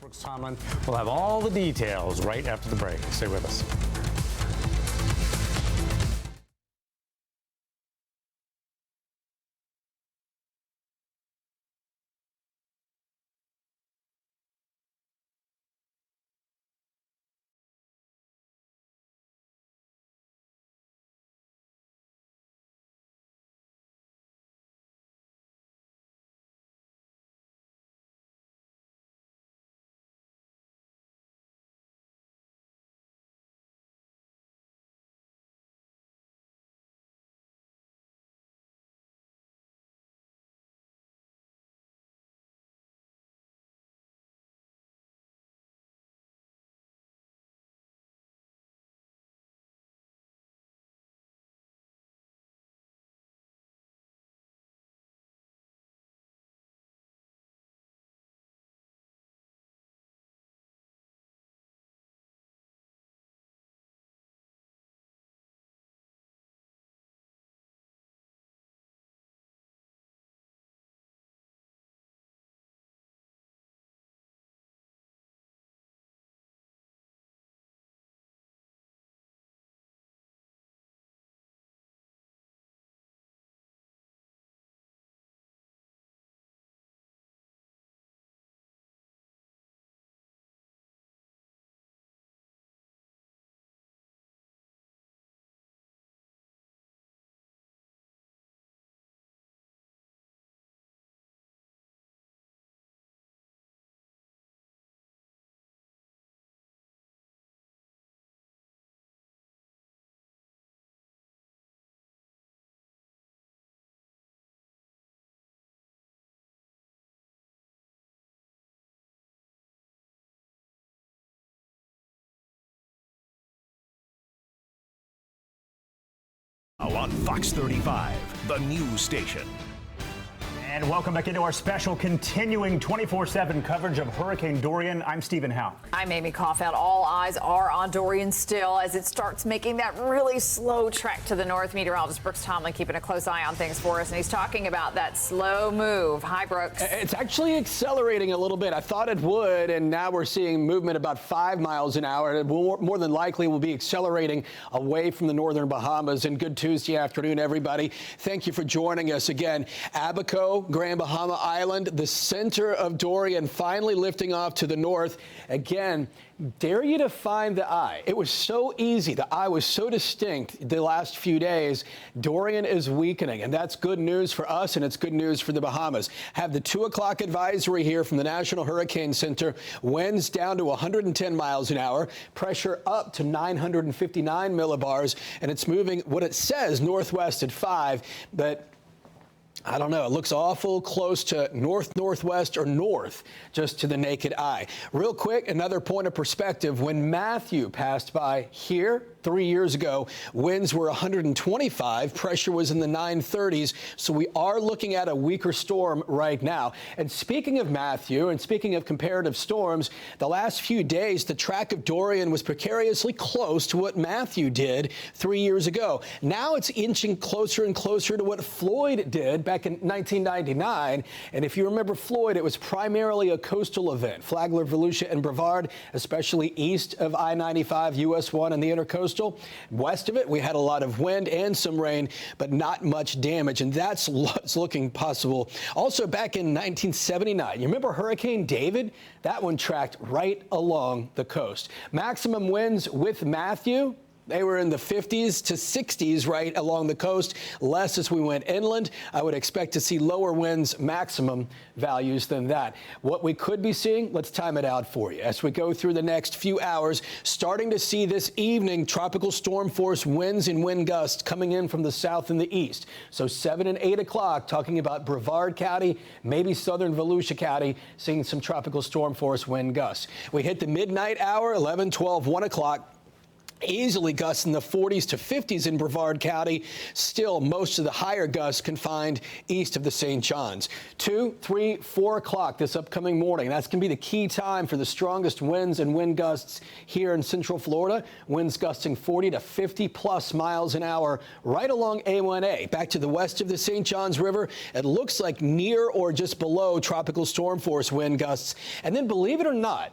Brooks Tomlin will have all the details right after the break. Stay with us. On Fox 35, the news station. And welcome back into our special continuing 24/7 coverage of Hurricane Dorian. I'm Stephen Howe. I'm Amy Caulfield. All eyes are on Dorian still as it starts making that really slow trek to the north. Meteorologist Brooks Tomlin keeping a close eye on things for us, and he's talking about that slow move. Hi, Brooks. It's actually accelerating a little bit. I thought it would, and now we're seeing movement about 5 miles an hour. It will, more than likely will be accelerating away from the northern Bahamas. And good Tuesday afternoon, everybody. Thank you for joining us again. Abaco, Grand Bahama Island, the center of Dorian, finally lifting off to the north. Again, dare you to find the eye. It was so easy. The eye was so distinct the last few days. Dorian is weakening, and that's good news for us, and it's good news for the Bahamas. Have the 2 o'clock advisory here from the National Hurricane Center. Winds down to 110 miles an hour, pressure up to 959 millibars, and it's moving what it says northwest at 5, but I don't know. It looks awful close to northwest or north, just to the naked eye. Real quick, another point of perspective. When Matthew passed by here 3 years ago, winds were 125. Pressure was in the 930s. So we are looking at a weaker storm right now. And speaking of Matthew and speaking of comparative storms, the last few days, the track of Dorian was precariously close to what Matthew did 3 years ago. Now it's inching closer and closer to what Floyd did back in 1999. And if you remember Floyd, it was primarily a coastal event. Flagler, Volusia, and Brevard, especially east of I-95, US 1 and the intercoastal. West of it, we had a lot of wind and some rain, but not much damage. And that's looking possible. Also back in 1979, you remember Hurricane David? That one tracked right along the coast. Maximum winds with Matthew, they were in the 50s to 60s right along the coast. Less as we went inland. I would expect to see lower winds, maximum values than that. What we could be seeing, let's time it out for you. As we go through the next few hours, starting to see this evening tropical storm force winds and wind gusts coming in from the south and the east. So 7 and 8 o'clock, talking about Brevard County, maybe southern Volusia County, seeing some tropical storm force wind gusts. We hit the midnight hour, 11, 12, 1 o'clock. Easily gusts in the 40s to 50s in Brevard County. Still, most of the higher gusts confined east of the St. Johns. 2, 3, 4 o'clock this upcoming morning. That's going to be the key time for the strongest winds and wind gusts here in Central Florida. Winds gusting 40 to 50 plus miles an hour right along A1A. Back to the west of the St. Johns River, it looks like near or just below tropical storm force wind gusts. And then, believe it or not,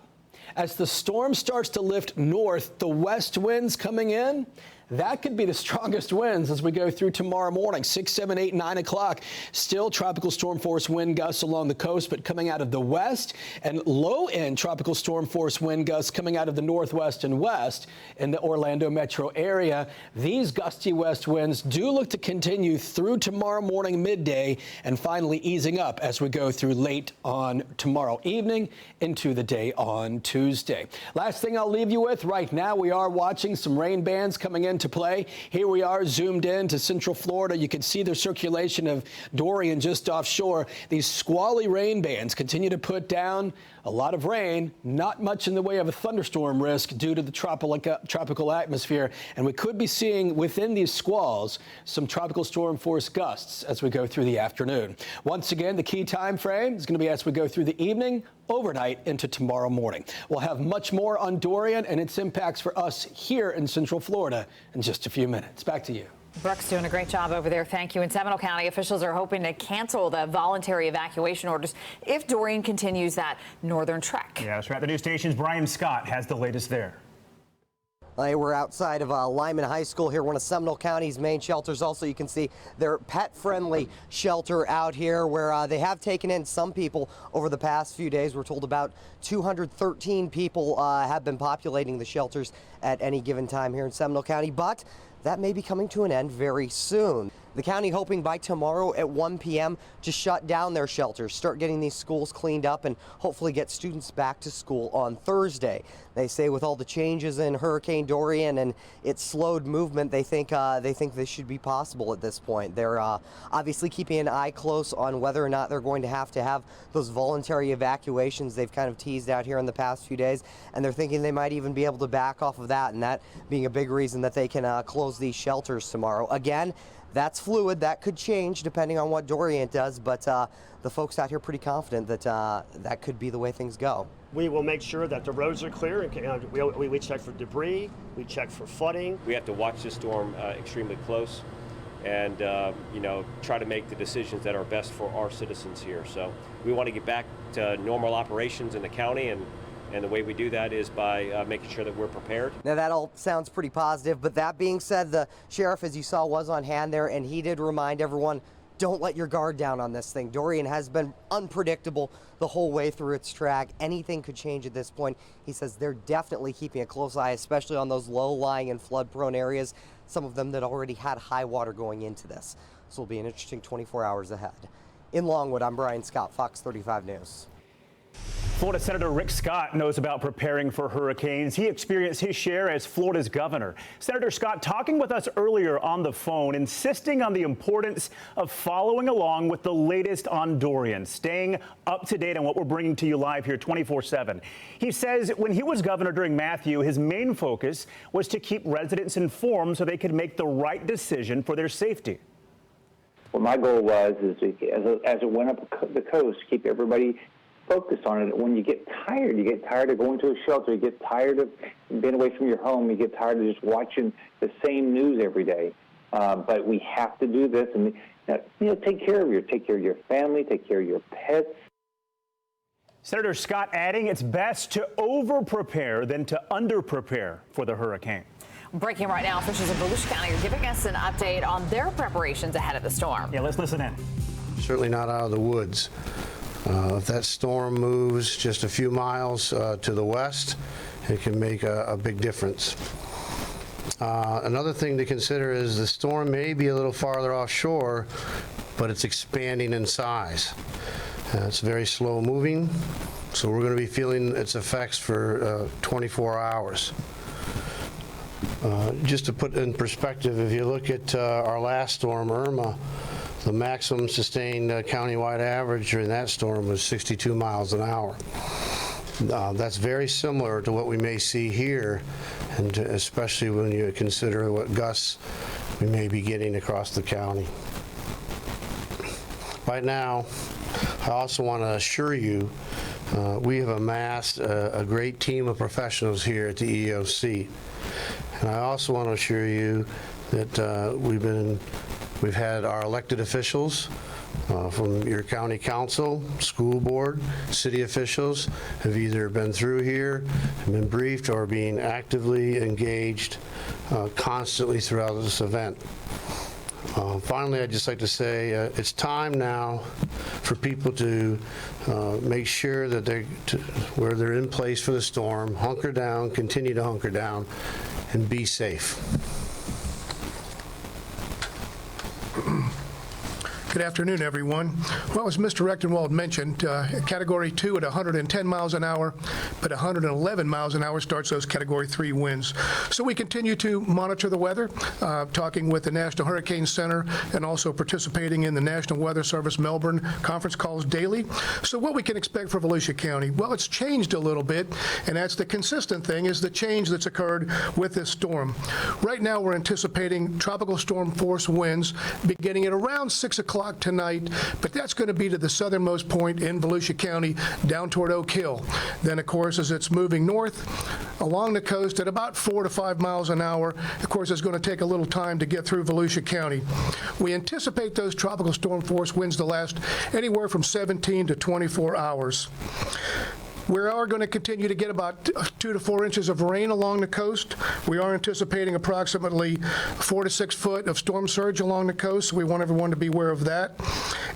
as the storm starts to lift north, the west winds coming in, that could be the strongest winds as we go through tomorrow morning, 6, 7, 8, 9 o'clock. Still tropical storm force wind gusts along the coast, but coming out of the west, and low-end tropical storm force wind gusts coming out of the northwest and west in the Orlando metro area. These gusty west winds do look to continue through tomorrow morning midday and finally easing up as we go through late on tomorrow evening into the day on Tuesday. Last thing I'll leave you with, right now we are watching some rain bands coming into play. Here we are zoomed in to Central Florida. You can see the circulation of Dorian just offshore. These squally rain bands continue to put down a lot of rain, not much in the way of a thunderstorm risk due to the tropical atmosphere. And we could be seeing within these squalls some tropical storm force gusts as we go through the afternoon. Once again, the key time frame is going to be as we go through the evening, overnight into tomorrow morning. We'll have much more on Dorian and its impacts for us here in Central Florida in just a few minutes. Back to you. Brooks doing a great job over there. Thank you. In Seminole County, officials are hoping to cancel the voluntary evacuation orders if Dorian continues that northern trek. Yeah, that's right. The news station's Brian Scott has the latest there. We're outside of Lyman High School here, one of Seminole County's main shelters. Also, you can see their pet-friendly shelter out here where they have taken in some people over the past few days. We're told about 213 people have been populating the shelters at any given time here in Seminole County, but that may be coming to an end very soon. The county hoping by tomorrow at 1 p.m. to shut down their shelters, start getting these schools cleaned up, and hopefully get students back to school on Thursday. They say with all the changes in Hurricane Dorian and its slowed movement, they think this should be possible at this point. They're obviously keeping an eye close on whether or not they're going to have those voluntary evacuations they've kind of teased out here in the past few days, and they're thinking they might even be able to back off of that, and that being a big reason that they can close these shelters tomorrow. Again, that's fluid. That could change depending on what Dorian does, but the folks out here are pretty confident that that could be the way things go. We will make sure that the roads are clear, and we check for debris, we check for flooding. We have to watch this storm extremely close and try to make the decisions that are best for our citizens here. So we want to get back to normal operations in the county, and the way we do that is by making sure that we're prepared. Now that all sounds pretty positive, but that being said, the sheriff, as you saw, was on hand there, and he did remind everyone, don't let your guard down on this thing. Dorian has been unpredictable the whole way through its track. Anything could change at this point. He says they're definitely keeping a close eye, especially on those low-lying and flood-prone areas, some of them that already had high water going into this. This will be an interesting 24 hours ahead. In Longwood, I'm Brian Scott, Fox 35 News. Florida Senator Rick Scott knows about preparing for hurricanes. He experienced his share as Florida's governor. Senator Scott talking with us earlier on the phone, insisting on the importance of following along with the latest on Dorian, staying up to date on what we're bringing to you live here 24/7. He says when he was governor during Matthew, his main focus was to keep residents informed so they could make the right decision for their safety. What my goal was is as it went up the coast, keep everybody focused on it. When you get tired of going to a shelter, you get tired of being away from your home, you get tired of just watching the same news every day. But we have to do this, and take care of your family, take care of your pets. Senator Scott adding it's best to over-prepare than to under-prepare for the hurricane. Breaking right now, officials in Volusia County are giving us an update on their preparations ahead of the storm. Yeah, let's listen in. Certainly not out of the woods. If that storm moves just a few miles to the west, it can make a big difference. Another thing to consider is the storm may be a little farther offshore, but it's expanding in size. It's very slow moving, so we're going to be feeling its effects for 24 hours. Just to put in perspective, if you look at our last storm, Irma, the maximum sustained countywide average during that storm was 62 miles an hour. That's very similar to what we may see here, and especially when you consider what gusts we may be getting across the county. Right now, I also want to assure you we have amassed a great team of professionals here at the EOC. And I also want to assure you that we've had our elected officials from your county council, school board, city officials have either been through here and been briefed or being actively engaged constantly throughout this event. Finally, I'd just like to say it's time now for people to make sure that where they're in place for the storm, hunker down, continue to hunker down, and be safe. Good afternoon, everyone. Well, as Mr. Rechtenwald mentioned, Category 2 at 110 miles an hour, but 111 miles an hour starts those Category 3 winds. So we continue to monitor the weather, talking with the National Hurricane Center and also participating in the National Weather Service Melbourne conference calls daily. So what we can expect for Volusia County? Well, it's changed a little bit, and that's the consistent thing, is the change that's occurred with this storm. Right now, we're anticipating tropical storm force winds beginning at around 6 o'clock tonight, but that's going to be to the southernmost point in Volusia County down toward Oak Hill. Then, of course, as it's moving north along the coast at about 4 to 5 miles an hour, of course, it's going to take a little time to get through Volusia County. We anticipate those tropical storm force winds to last anywhere from 17 to 24 hours. We are going to continue to get about 2 to 4 inches of rain along the coast. We are anticipating approximately 4 to 6 foot of storm surge along the coast, so we want everyone to be aware of that.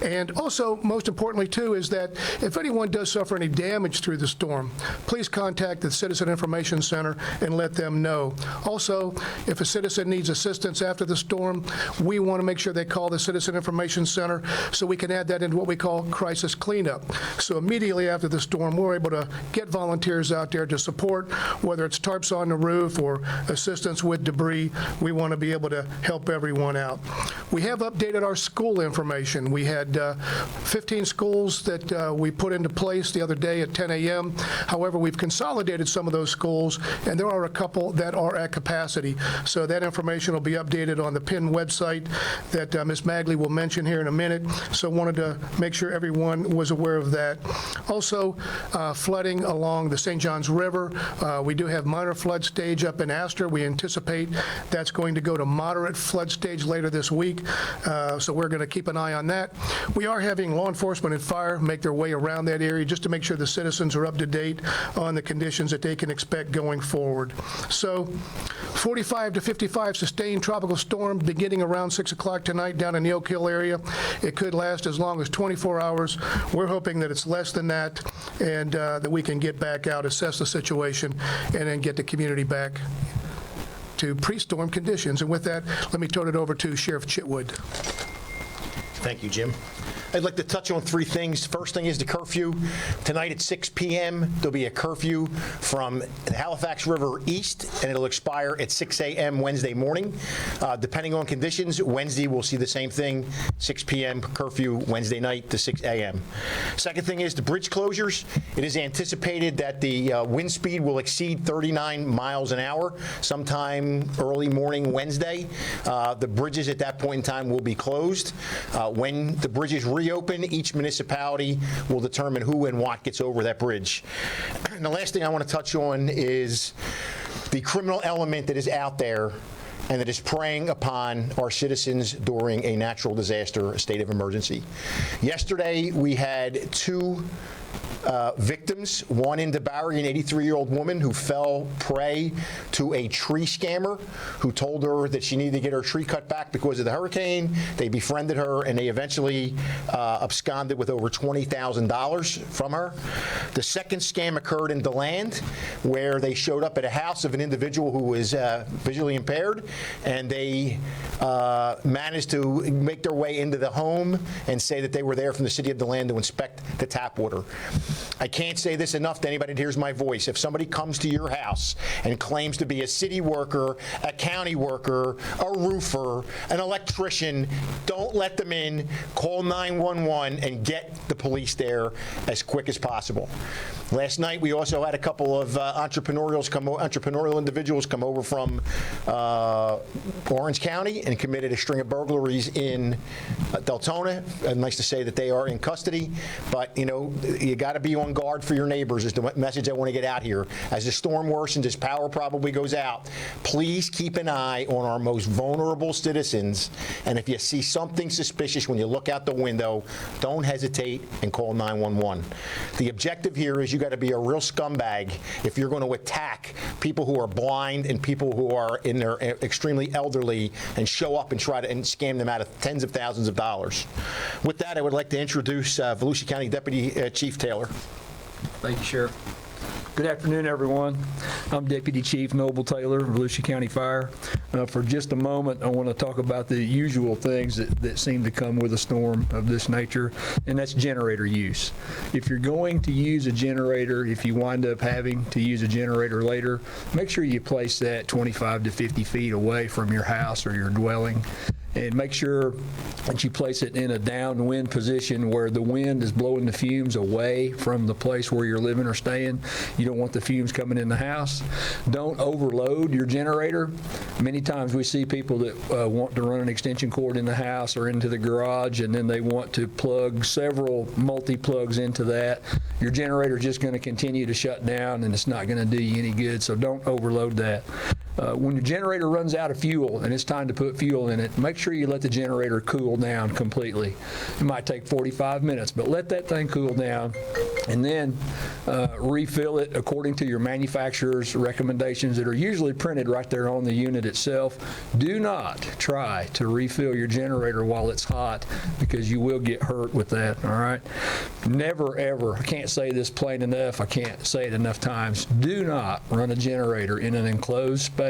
And also, most importantly, too, is that if anyone does suffer any damage through the storm, please contact the Citizen Information Center and let them know. Also, if a citizen needs assistance after the storm, we want to make sure they call the Citizen Information Center so we can add that into what we call crisis cleanup. So immediately after the storm, we're able to get volunteers out there to support, whether it's tarps on the roof or assistance with debris. We want to be able to help everyone out. We have updated our school information. We had 15 schools that we put into place the other day at 10 a.m. However, we've consolidated some of those schools, and there are a couple that are at capacity. So that information will be updated on the PIN website that Ms. Magley will mention here in a minute. So wanted to make sure everyone was aware of that. Also, flooding along the St. Johns River. We do have minor flood stage up in Astor. We anticipate that's going to go to moderate flood stage later this week, so we're going to keep an eye on that. We are having law enforcement and fire make their way around that area just to make sure the citizens are up to date on the conditions that they can expect going forward. So 45 to 55 sustained tropical storm beginning around 6 o'clock tonight down in the Oak Hill area. It could last as long as 24 hours. We're hoping that it's less than that, and that we can get back out, assess the situation, and then get the community back to pre-storm conditions. And with that, let me turn it over to Sheriff Chitwood. Thank you, Jim. I'd like to touch on 3 things. First thing is the curfew. Tonight at 6 p.m., there'll be a curfew from the Halifax River east, and it'll expire at 6 a.m. Wednesday morning. Depending on conditions, Wednesday we'll see the same thing, 6 p.m. curfew Wednesday night to 6 a.m. Second thing is the bridge closures. It is anticipated that the wind speed will exceed 39 miles an hour sometime early morning Wednesday. The bridges at that point in time will be closed. When the bridges reopen, each municipality will determine who and what gets over that bridge. And the last thing I want to touch on is the criminal element that is out there and that is preying upon our citizens during a natural disaster, a state of emergency. Yesterday, we had 2 victims, one in DeBarry, an 83-year-old woman who fell prey to a tree scammer who told her that she needed to get her tree cut back because of the hurricane. They befriended her, and they eventually absconded with over $20,000 from her. The second scam occurred in DeLand, where they showed up at a house of an individual who was visually impaired, and they managed to make their way into the home and say that they were there from the city of DeLand to inspect the tap water. I can't say this enough to anybody that hears my voice. If somebody comes to your house and claims to be a city worker, a county worker, a roofer, an electrician, don't let them in. Call 911 and get the police there as quick as possible. Last night, we also had a couple of entrepreneurial individuals come over from Orange County and committed a string of burglaries in Deltona. Nice to say that they are in custody, but you got to be on guard for your neighbors is the message I want to get out here. As the storm worsens, as power probably goes out, please keep an eye on our most vulnerable citizens, and if you see something suspicious when you look out the window, don't hesitate and call 911. The objective here is you got to be a real scumbag if you're going to attack people who are blind and people who are in their extremely elderly and show up and try to scam them out of tens of thousands of dollars. With that, I would like to introduce Volusia County Deputy Chief Taylor. Thank you, Sheriff. Good afternoon, everyone. I'm Deputy Chief Noble Taylor, Volusia County Fire. For just a moment, I want to talk about the usual things that seem to come with a storm of this nature, and that's generator use. If you're going to use a generator, if you wind up having to use a generator later, make sure you place that 25 to 50 feet away from your house or your dwelling. And make sure that you place it in a downwind position where the wind is blowing the fumes away from the place where you're living or staying. You don't want the fumes coming in the house. Don't overload your generator. Many times we see people that want to run an extension cord in the house or into the garage, and then they want to plug several multi-plugs into that. Your generator is just going to continue to shut down, and it's not going to do you any good, so don't overload that. When your generator runs out of fuel and it's time to put fuel in it, make sure you let the generator cool down completely. It might take 45 minutes, but let that thing cool down and then refill it according to your manufacturer's recommendations that are usually printed right there on the unit itself. Do not try to refill your generator while it's hot because you will get hurt with that, all right? Never, ever, I can't say this plain enough, I can't say it enough times, do not run a generator in an enclosed space,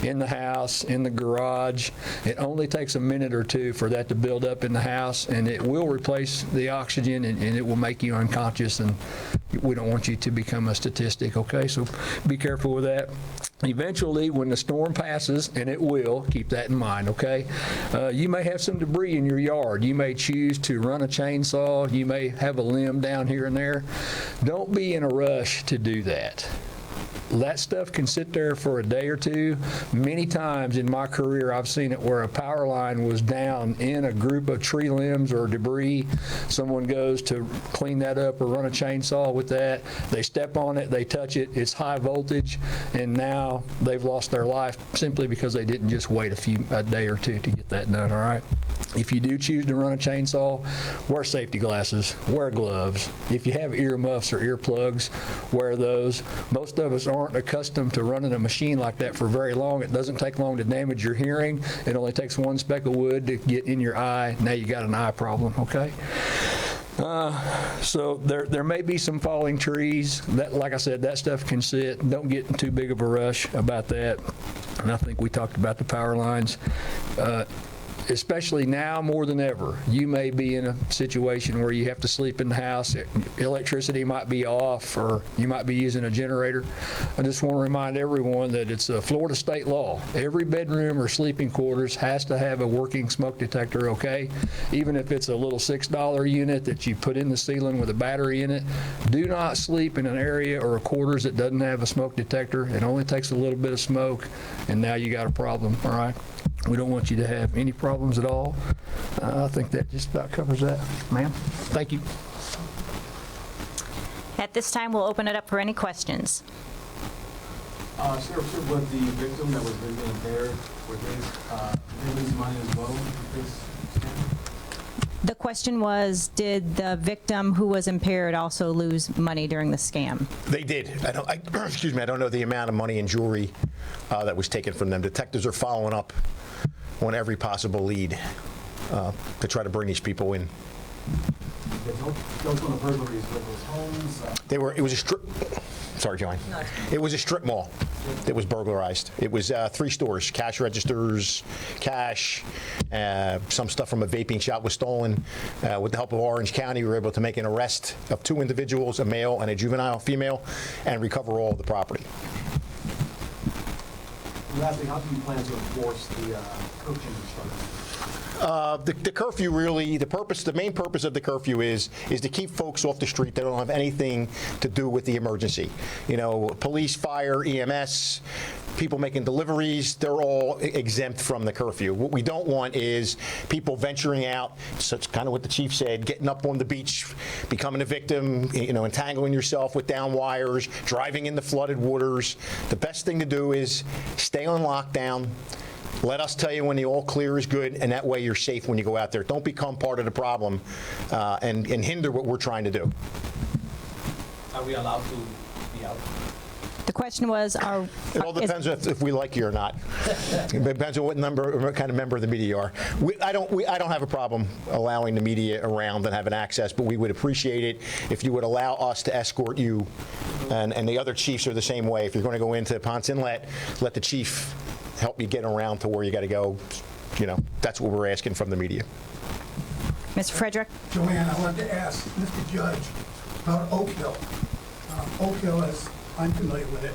in the house, in the garage. It only takes a minute or two for that to build up in the house, and it will replace the oxygen, and it will make you unconscious, and we don't want you to become a statistic, okay? So be careful with that. Eventually, when the storm passes, and it will, keep that in mind, okay? You may have some debris in your yard. You may choose to run a chainsaw. You may have a limb down here and there. Don't be in a rush to do that. That stuff can sit there for a day or two. Many times in my career, I've seen it where a power line was down in a group of tree limbs or debris. Someone goes to clean that up or run a chainsaw with that. They step on it, they touch it, it's high voltage, and now they've lost their life simply because they didn't just wait a day or two to get that done, all right? If you do choose to run a chainsaw, wear safety glasses, wear gloves. If you have earmuffs or earplugs, wear those. Most of us aren't accustomed to running a machine like that for very long. It doesn't take long to damage your hearing. It only takes one speck of wood to get in your eye. Now you got an eye problem, okay? So there may be some falling trees. That, like I said, that stuff can sit. Don't get in too big of a rush about that. And I think we talked about the power lines. Especially now more than ever, you may be in a situation where you have to sleep in the house. Electricity might be off, or you might be using a generator. I just want to remind everyone that it's a Florida state law. Every bedroom or sleeping quarters has to have a working smoke detector, okay? Even if it's a little $6 unit that you put in the ceiling with a battery in it, do not sleep in an area or a quarters that doesn't have a smoke detector. It only takes a little bit of smoke, and now you got a problem, all right? We don't want you to have any problems at all. I think that just about covers that, ma'am. Thank you. At this time, we'll open it up for any questions. Sheriff, was the victim that was really impaired, did they lose money as well with this scam? The question was, did the victim who was impaired also lose money during the scam? They did. Excuse me, I don't know the amount of money and jewelry that was taken from them. Detectives are following up on every possible lead to try to bring these people in. Those were the burglaries, were those homes? It was a Sorry, Joanne. It was a strip mall that was burglarized. It was 3 stores, cash registers, cash, some stuff from a vaping shop was stolen. With the help of Orange County, we were able to make an arrest of 2 individuals, a male and a juvenile female, and recover all of the property. Lastly, how do you plan to enforce the coaching instructions? The curfew really, the main purpose of the curfew is to keep folks off the street that don't have anything to do with the emergency. You know, police, fire, EMS, people making deliveries, they're all exempt from the curfew. What we don't want is people venturing out, so it's kind of what the chief said, getting up on the beach, becoming a victim, you know, entangling yourself with down wires, driving in the flooded waters. The best thing to do is stay on lockdown. Let us tell you when the all clear is good, and that way you're safe when you go out there. Don't become part of the problem and hinder what we're trying to do. Are we allowed to be out? The question was, it all depends if we like you or not. It depends on what kind of member of the media you are. I don't have a problem allowing the media around and having access, but we would appreciate it if you would allow us to escort you, and the other chiefs are the same way. If you're going to go into Ponce Inlet, let the chief help you get around to where you got to go. You know, that's what we're asking from the media. Mr. Frederick? Joanne, I wanted to ask Mr. Judge about Oak Hill. Oak Hill, as I'm familiar with it,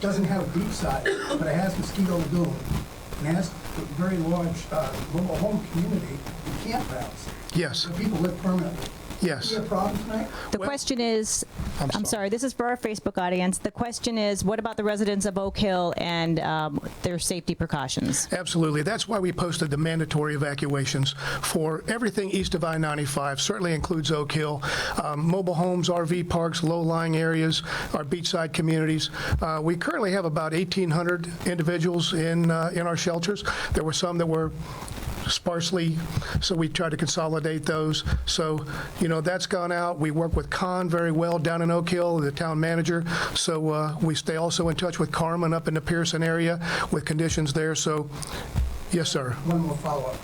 doesn't have a beachside, but it has Mosquito Lagoon. And it has a very large mobile home community and campgrounds. Yes. Where people live permanently. Yes. Is there a problem tonight? The question is, I'm sorry, this is for our Facebook audience. The question is, what about the residents of Oak Hill and their safety precautions? Absolutely. That's why we posted the mandatory evacuations for everything east of I-95, certainly includes Oak Hill, mobile homes, RV parks, low-lying areas, our beachside communities. We currently have about 1,800 individuals in our shelters. There were some that were sparsely, so we tried to consolidate those. So, you know, that's gone out. We work with Con very well down in Oak Hill, the town manager. So we stay also in touch with Carmen up in the Pearson area with conditions there. So, yes, sir. One more follow-up.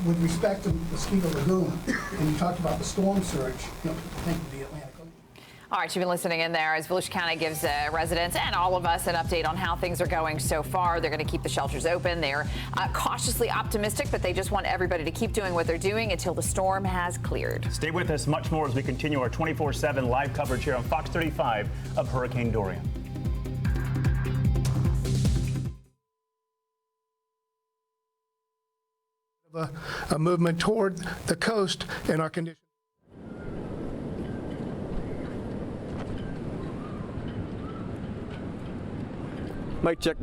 With respect to Mosquito Lagoon, and you talked about the storm surge, you know, think of the Atlantic. All right, you've been listening in there as Volusia County gives residents and all of us an update on how things are going so far. They're going to keep the shelters open. They're cautiously optimistic, but they just want everybody to keep doing what they're doing until the storm has cleared. Stay with us much more as we continue our 24/7 live coverage here on Fox 35 of Hurricane Dorian. A movement toward the coast and our conditions. Mic check.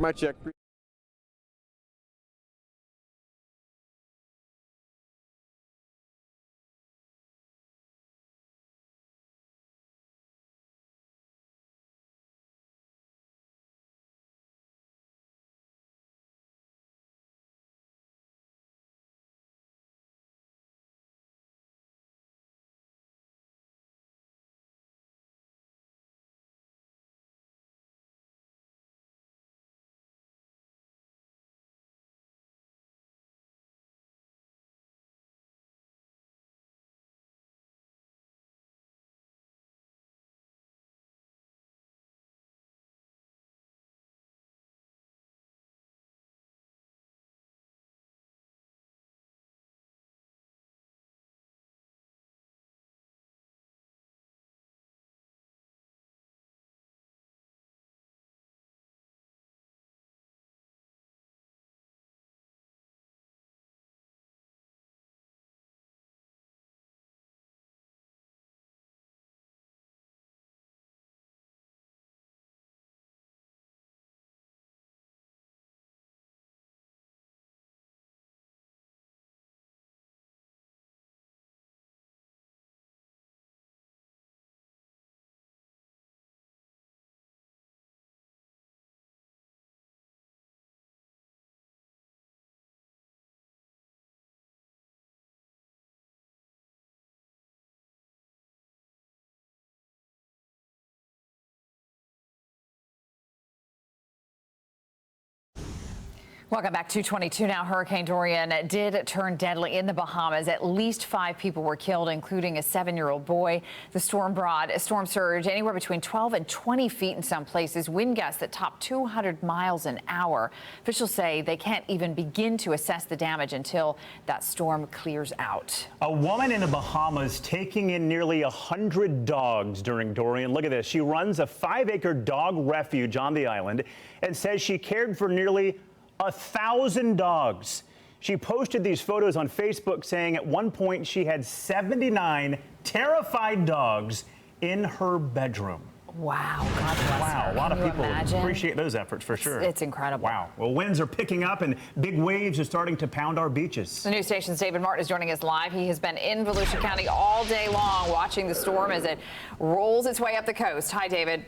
Welcome back. 2:22 now. Hurricane Dorian did turn deadly in the Bahamas. At least 5 people were killed, including a 7-year-old boy. The storm brought a storm surge anywhere between 12 and 20 feet in some places. Wind gusts that topped 200 miles an hour. Officials say they can't even begin to assess the damage until that storm clears out. A woman in the Bahamas taking in nearly 100 dogs during Dorian. Look at this. She runs a 5-acre dog refuge on the island and says she cared for nearly 1,000 dogs. She posted these photos on Facebook saying at one point she had 79 terrified dogs in her bedroom. Wow. God bless Wow. her. A lot of Can you people imagine? appreciate those efforts for sure. It's incredible. Wow. Well, winds are picking up and big waves are starting to pound our beaches. The news station's David Martin is joining us live. He has been in Volusia County all day long watching the storm as it rolls its way up the coast. Hi, David.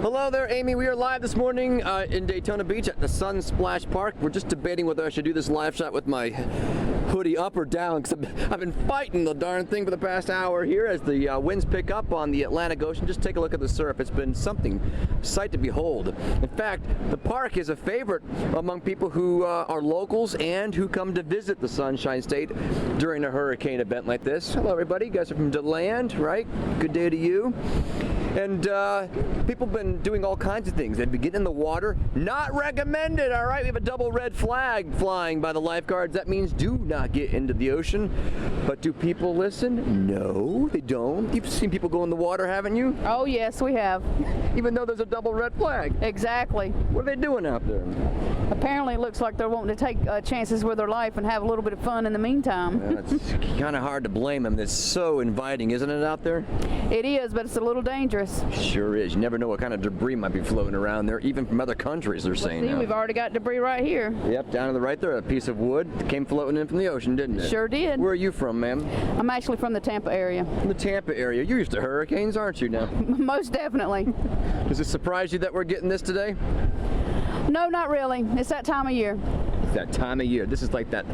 Hello there, Amy. We are live this morning in Daytona Beach at the Sun Splash Park. We're just debating whether I should do this live shot with my hoodie up or down because I've been fighting the darn thing for the past hour here as the winds pick up on the Atlantic Ocean. Just take a look at the surf. It's been something, sight to behold. In fact, the park is a favorite among people who are locals and who come to visit the Sunshine State during a hurricane event like this. Hello, everybody. You guys are from DeLand, right? Good day to you. And people have been doing all kinds of things. They've been getting in the water. Not recommended, all right? We have a double red flag flying by the lifeguards. That means do not get into the ocean. But do people listen? No, they don't. You've seen people go in the water, haven't you? Oh, yes, we have. Even though there's a double red flag? Exactly. What are they doing out there? Apparently, it looks like they're wanting to take chances with their life and have a little bit of fun in the meantime. It's kind of hard to blame them. It's so inviting, isn't it, out there? It is, but it's a little dangerous. Sure is. You never know what kind of debris might be floating around there, even from other countries, they're saying. See, we've already got debris right here. Yep, down to the right there, a piece of wood that came floating in from the ocean, didn't it? Sure did. Where are you from, ma'am? I'm actually from the Tampa area. From the Tampa area. You're used to hurricanes, aren't you now? Most definitely. Does it surprise you that we're getting this today? No, not really. It's that time of year. It's that time of year. This is like that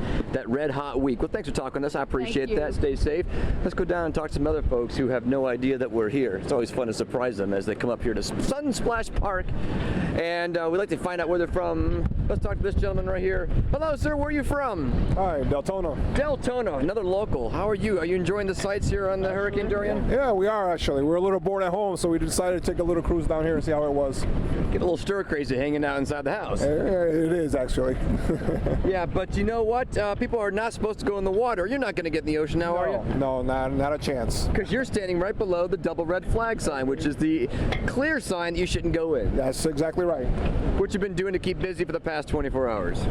red hot week. Well, thanks for talking to us. I appreciate that. Stay safe. Let's go down and talk to some other folks who have no idea that we're here. It's always fun to surprise them as they come up here to Sun Splash Park. And we'd like to find out where they're from. Let's talk to this gentleman right here. Hello, sir. Where are you from? Hi, Deltona. Deltona, another local. How are you? Are you enjoying the sights here on the Hurricane Dorian? Yeah, we are actually. We're a little bored at home, so we decided to take a little cruise down here and see how it was. Get a little stir crazy hanging out inside the house. It is actually. Yeah, but you know what? People are not supposed to go in the water. You're not going to get in the ocean now, are you? No, not a chance. Because you're standing right below the double red flag sign, which is the clear sign that you shouldn't go in. That's exactly right. What you been doing to keep busy for the past 24 hours?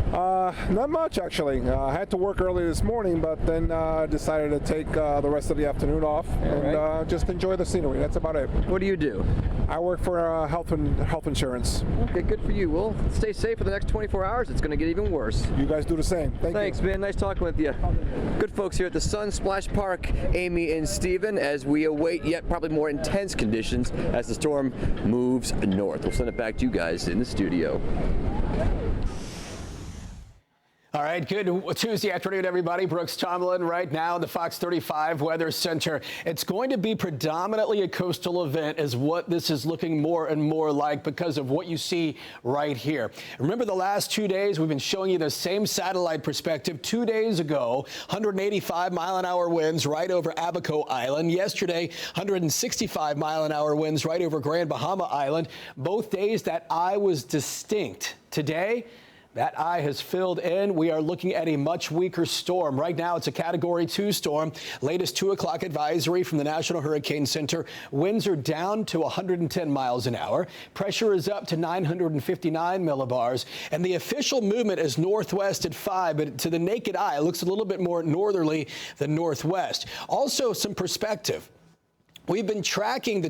Not much actually. I had to work early this morning, but then decided to take the rest of the afternoon off and just enjoy the scenery. That's about it. What do you do? I work for health insurance. Okay, good for you. Well, stay safe for the next 24 hours. It's going to get even worse. You guys do the same. Thanks, man. Nice talking with you. Good folks here at the Sun Splash Park, Amy and Steven, as we await yet probably more intense conditions as the storm moves north. We'll send it back to you guys in the studio. All right, good Tuesday afternoon, everybody. Brooks Tomlin right now in the Fox 35 Weather Center. It's going to be predominantly a coastal event is what this is looking more and more like because of what you see right here. Remember the last 2 days, we've been showing you the same satellite perspective. 2 days ago, 185-mile-an-hour winds right over Abaco Island. Yesterday, 165-mile-an-hour winds right over Grand Bahama Island. Both days, that eye was distinct. Today, that eye has filled in. We are looking at a much weaker storm. Right now, it's a Category 2 storm. Latest 2 o'clock advisory from the National Hurricane Center. Winds are down to 110 miles an hour. Pressure is up to 959 millibars. And the official movement is northwest at 5, but to the naked eye, it looks a little bit more northerly than northwest. Also, some perspective. We've been tracking the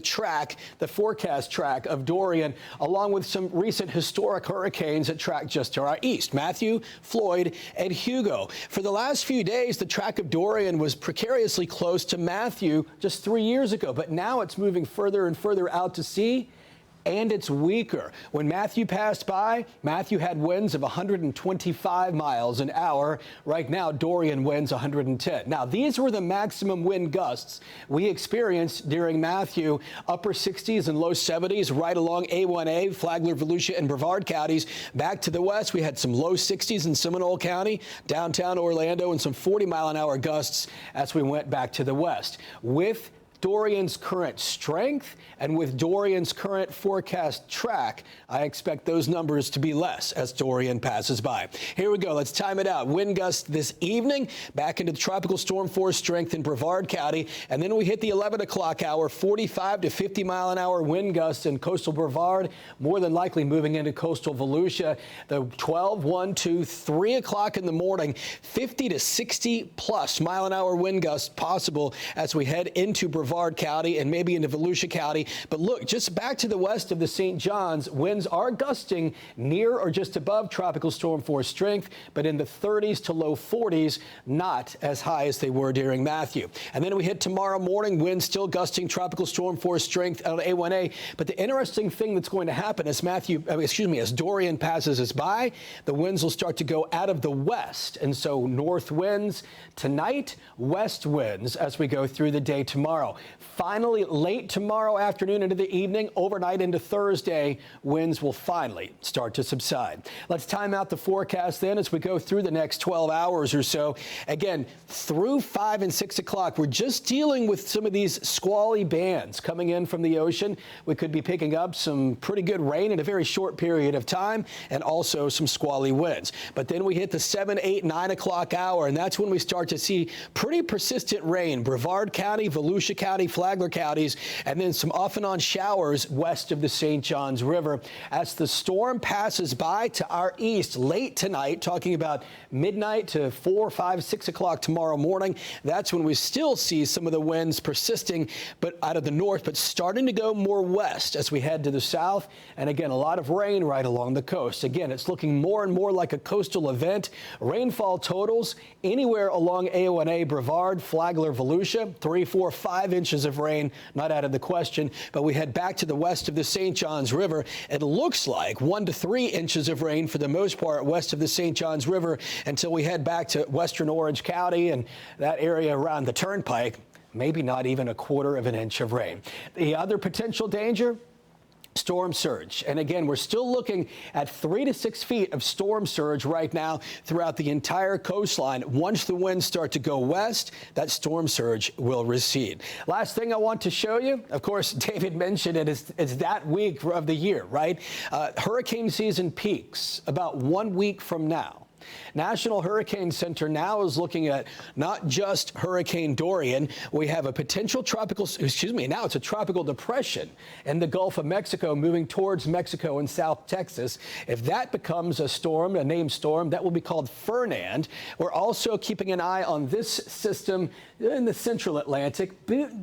forecast track of Dorian, along with some recent historic hurricanes that track just to our east, Matthew, Floyd, and Hugo. For the last few days, the track of Dorian was precariously close to Matthew just 3 years ago, but now it's moving further and further out to sea. and it's weaker. When Matthew passed by, Matthew had winds of 125 miles an hour. Right now, Dorian winds 110. Now, these were the maximum wind gusts we experienced during Matthew, upper 60s and low 70s right along A1A, Flagler, Volusia, and Brevard counties. Back to the west, we had some low 60s in Seminole County, downtown Orlando, and some 40-mile-an-hour gusts as we went back to the west. With Dorian's current strength and with Dorian's current forecast track, I expect those numbers to be less as Dorian passes by. Here we go. Let's time it out. Wind gusts this evening back into the tropical storm force strength in Brevard County. And then we hit the 11 o'clock hour, 45 to 50 mile an hour wind gusts in coastal Brevard, more than likely moving into coastal Volusia. The 12, 1, 2, 3 o'clock in the morning, 50 to 60 plus mile an hour wind gusts possible as we head into Brevard County and maybe into Volusia County. But look, just back to the west of the St. Johns, winds are gusting near or just above tropical storm force strength, but in the 30s to low 40s, not as high as they were during Matthew. And then we hit tomorrow morning, winds still gusting tropical storm force strength out of A1A. But the interesting thing that's going to happen as as Dorian passes us by, the winds will start to go out of the west. And so north winds tonight, west winds as we go through the day tomorrow. Finally, late tomorrow afternoon into the evening, overnight into Thursday, winds will finally start to subside. Let's time out the forecast then as we go through the next 12 hours or so. Again, through 5 and 6 o'clock, we're just dealing with some of these squally bands coming in from the ocean. We could be picking up some pretty good rain in a very short period of time and also some squally winds. But then we hit the 7, 8, 9 o'clock hour, and that's when we start to see pretty persistent rain. Brevard County, Volusia County, Flagler counties, and then some off and on showers west of the St. Johns River. As the storm passes by to our east late tonight, talking about midnight to 4, 5, 6 o'clock tomorrow morning, that's when we still see some of the winds persisting, but out of the north, but starting to go more west as we head to the south. And again, a lot of rain right along the coast. Again, it's looking more and more like a coastal event. Rainfall totals anywhere along A1A, Brevard, Flagler, Volusia, 3, 4, 5 inches of rain, not out of the question. But we head back to the west of the St. Johns River. It looks like 1 to 3 inches of rain for the most part west of the St. Johns River until we head back to western Orange County and that area around the Turnpike. Maybe not even a quarter of an inch of rain. The other potential danger, storm surge. And again, we're still looking at 3 to 6 feet of storm surge right now throughout the entire coastline. Once the winds start to go west, that storm surge will recede. Last thing I want to show you, of course, David mentioned it, it's that week of the year, right? Hurricane season peaks about 1 week from now. National Hurricane Center now is looking at not just Hurricane Dorian. We have a potential now it's a tropical depression in the Gulf of Mexico moving towards Mexico and South Texas. If that becomes a storm, a named storm, that will be called Fernand. We're also keeping an eye on this system in the central Atlantic,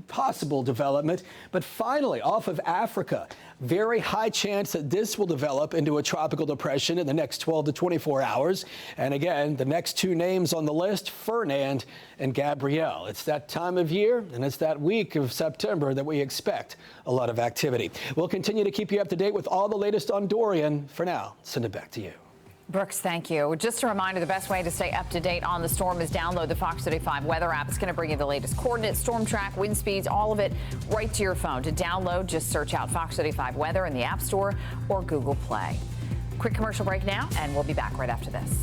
possible development. But finally, off of Africa, very high chance that this will develop into a tropical depression in the next 12 to 24 hours. And again, the next two names on the list, Fernand and Gabrielle. It's that time of year, and it's that week of September that we expect a lot of activity. We'll continue to keep you up to date with all the latest on Dorian. For now, send it back to you. Brooks, thank you. Just a reminder, the best way to stay up to date on the storm is download the Fox 35 weather app. It's going to bring you the latest coordinates, storm track, wind speeds, all of it right to your phone. To download, just search out Fox 35 weather in the App Store or Google Play. Quick commercial break now, and we'll be back right after this.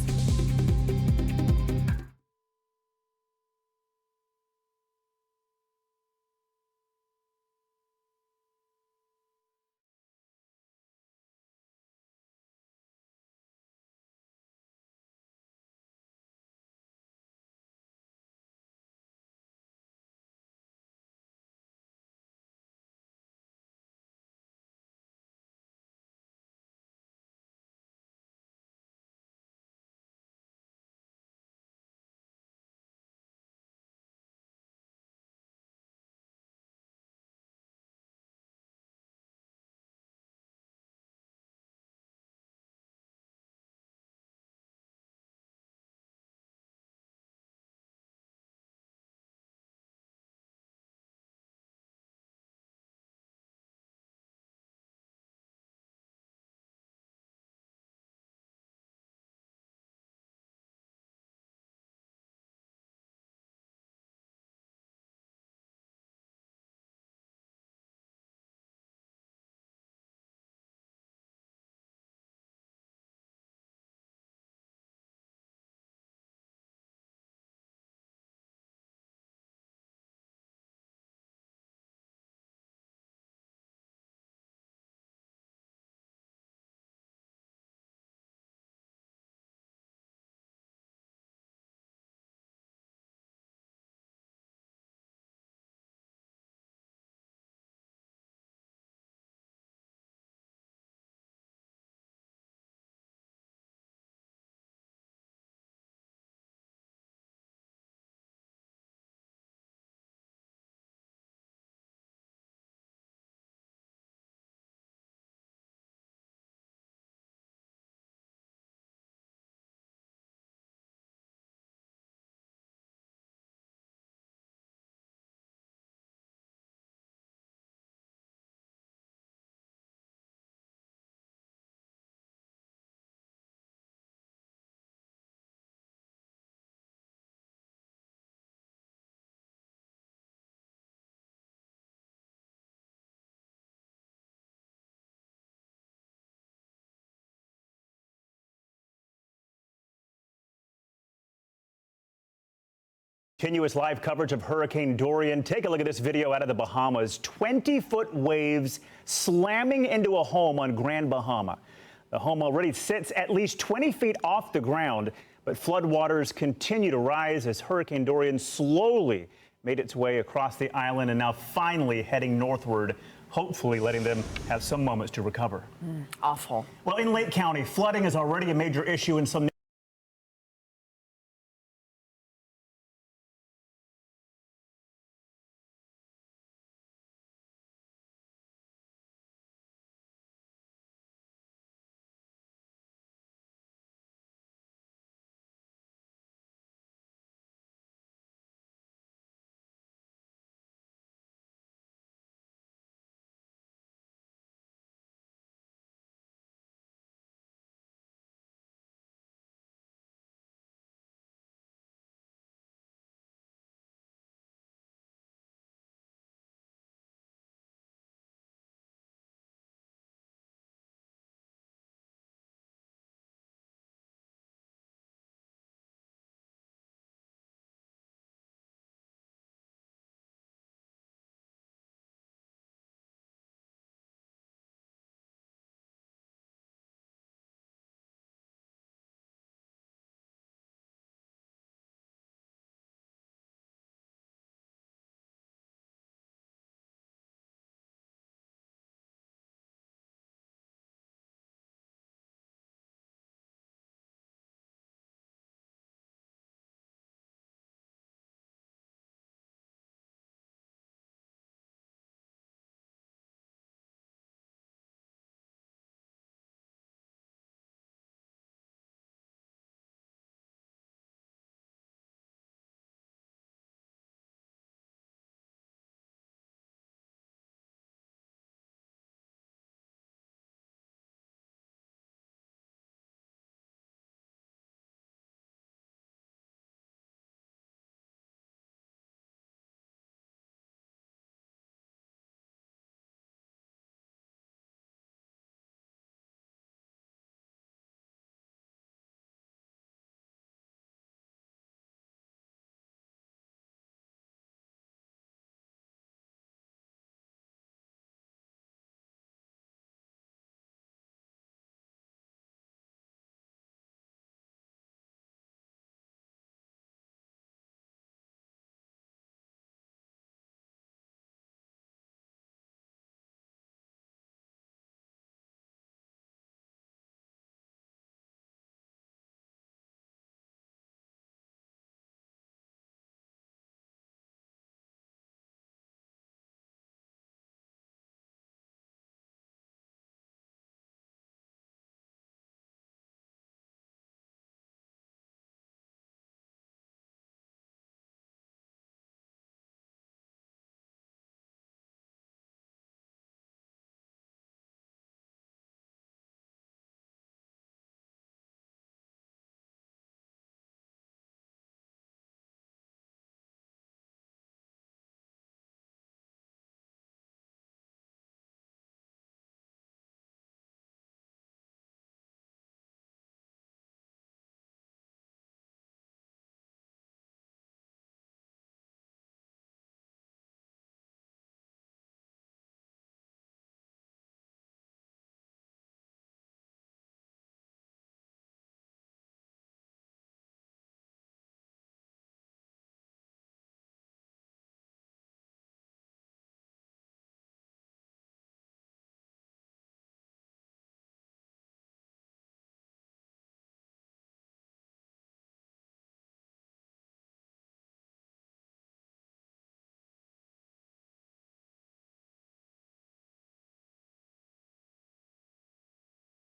Continuous live coverage of Hurricane Dorian. Take a look at this video out of the Bahamas. 20-foot waves slamming into a home on Grand Bahama. The home already sits at least 20 feet off the ground, but floodwaters continue to rise as Hurricane Dorian slowly made its way across the island and now finally heading northward, hopefully letting them have some moments to recover. Awful. Well, in Lake County, flooding is already a major issue in some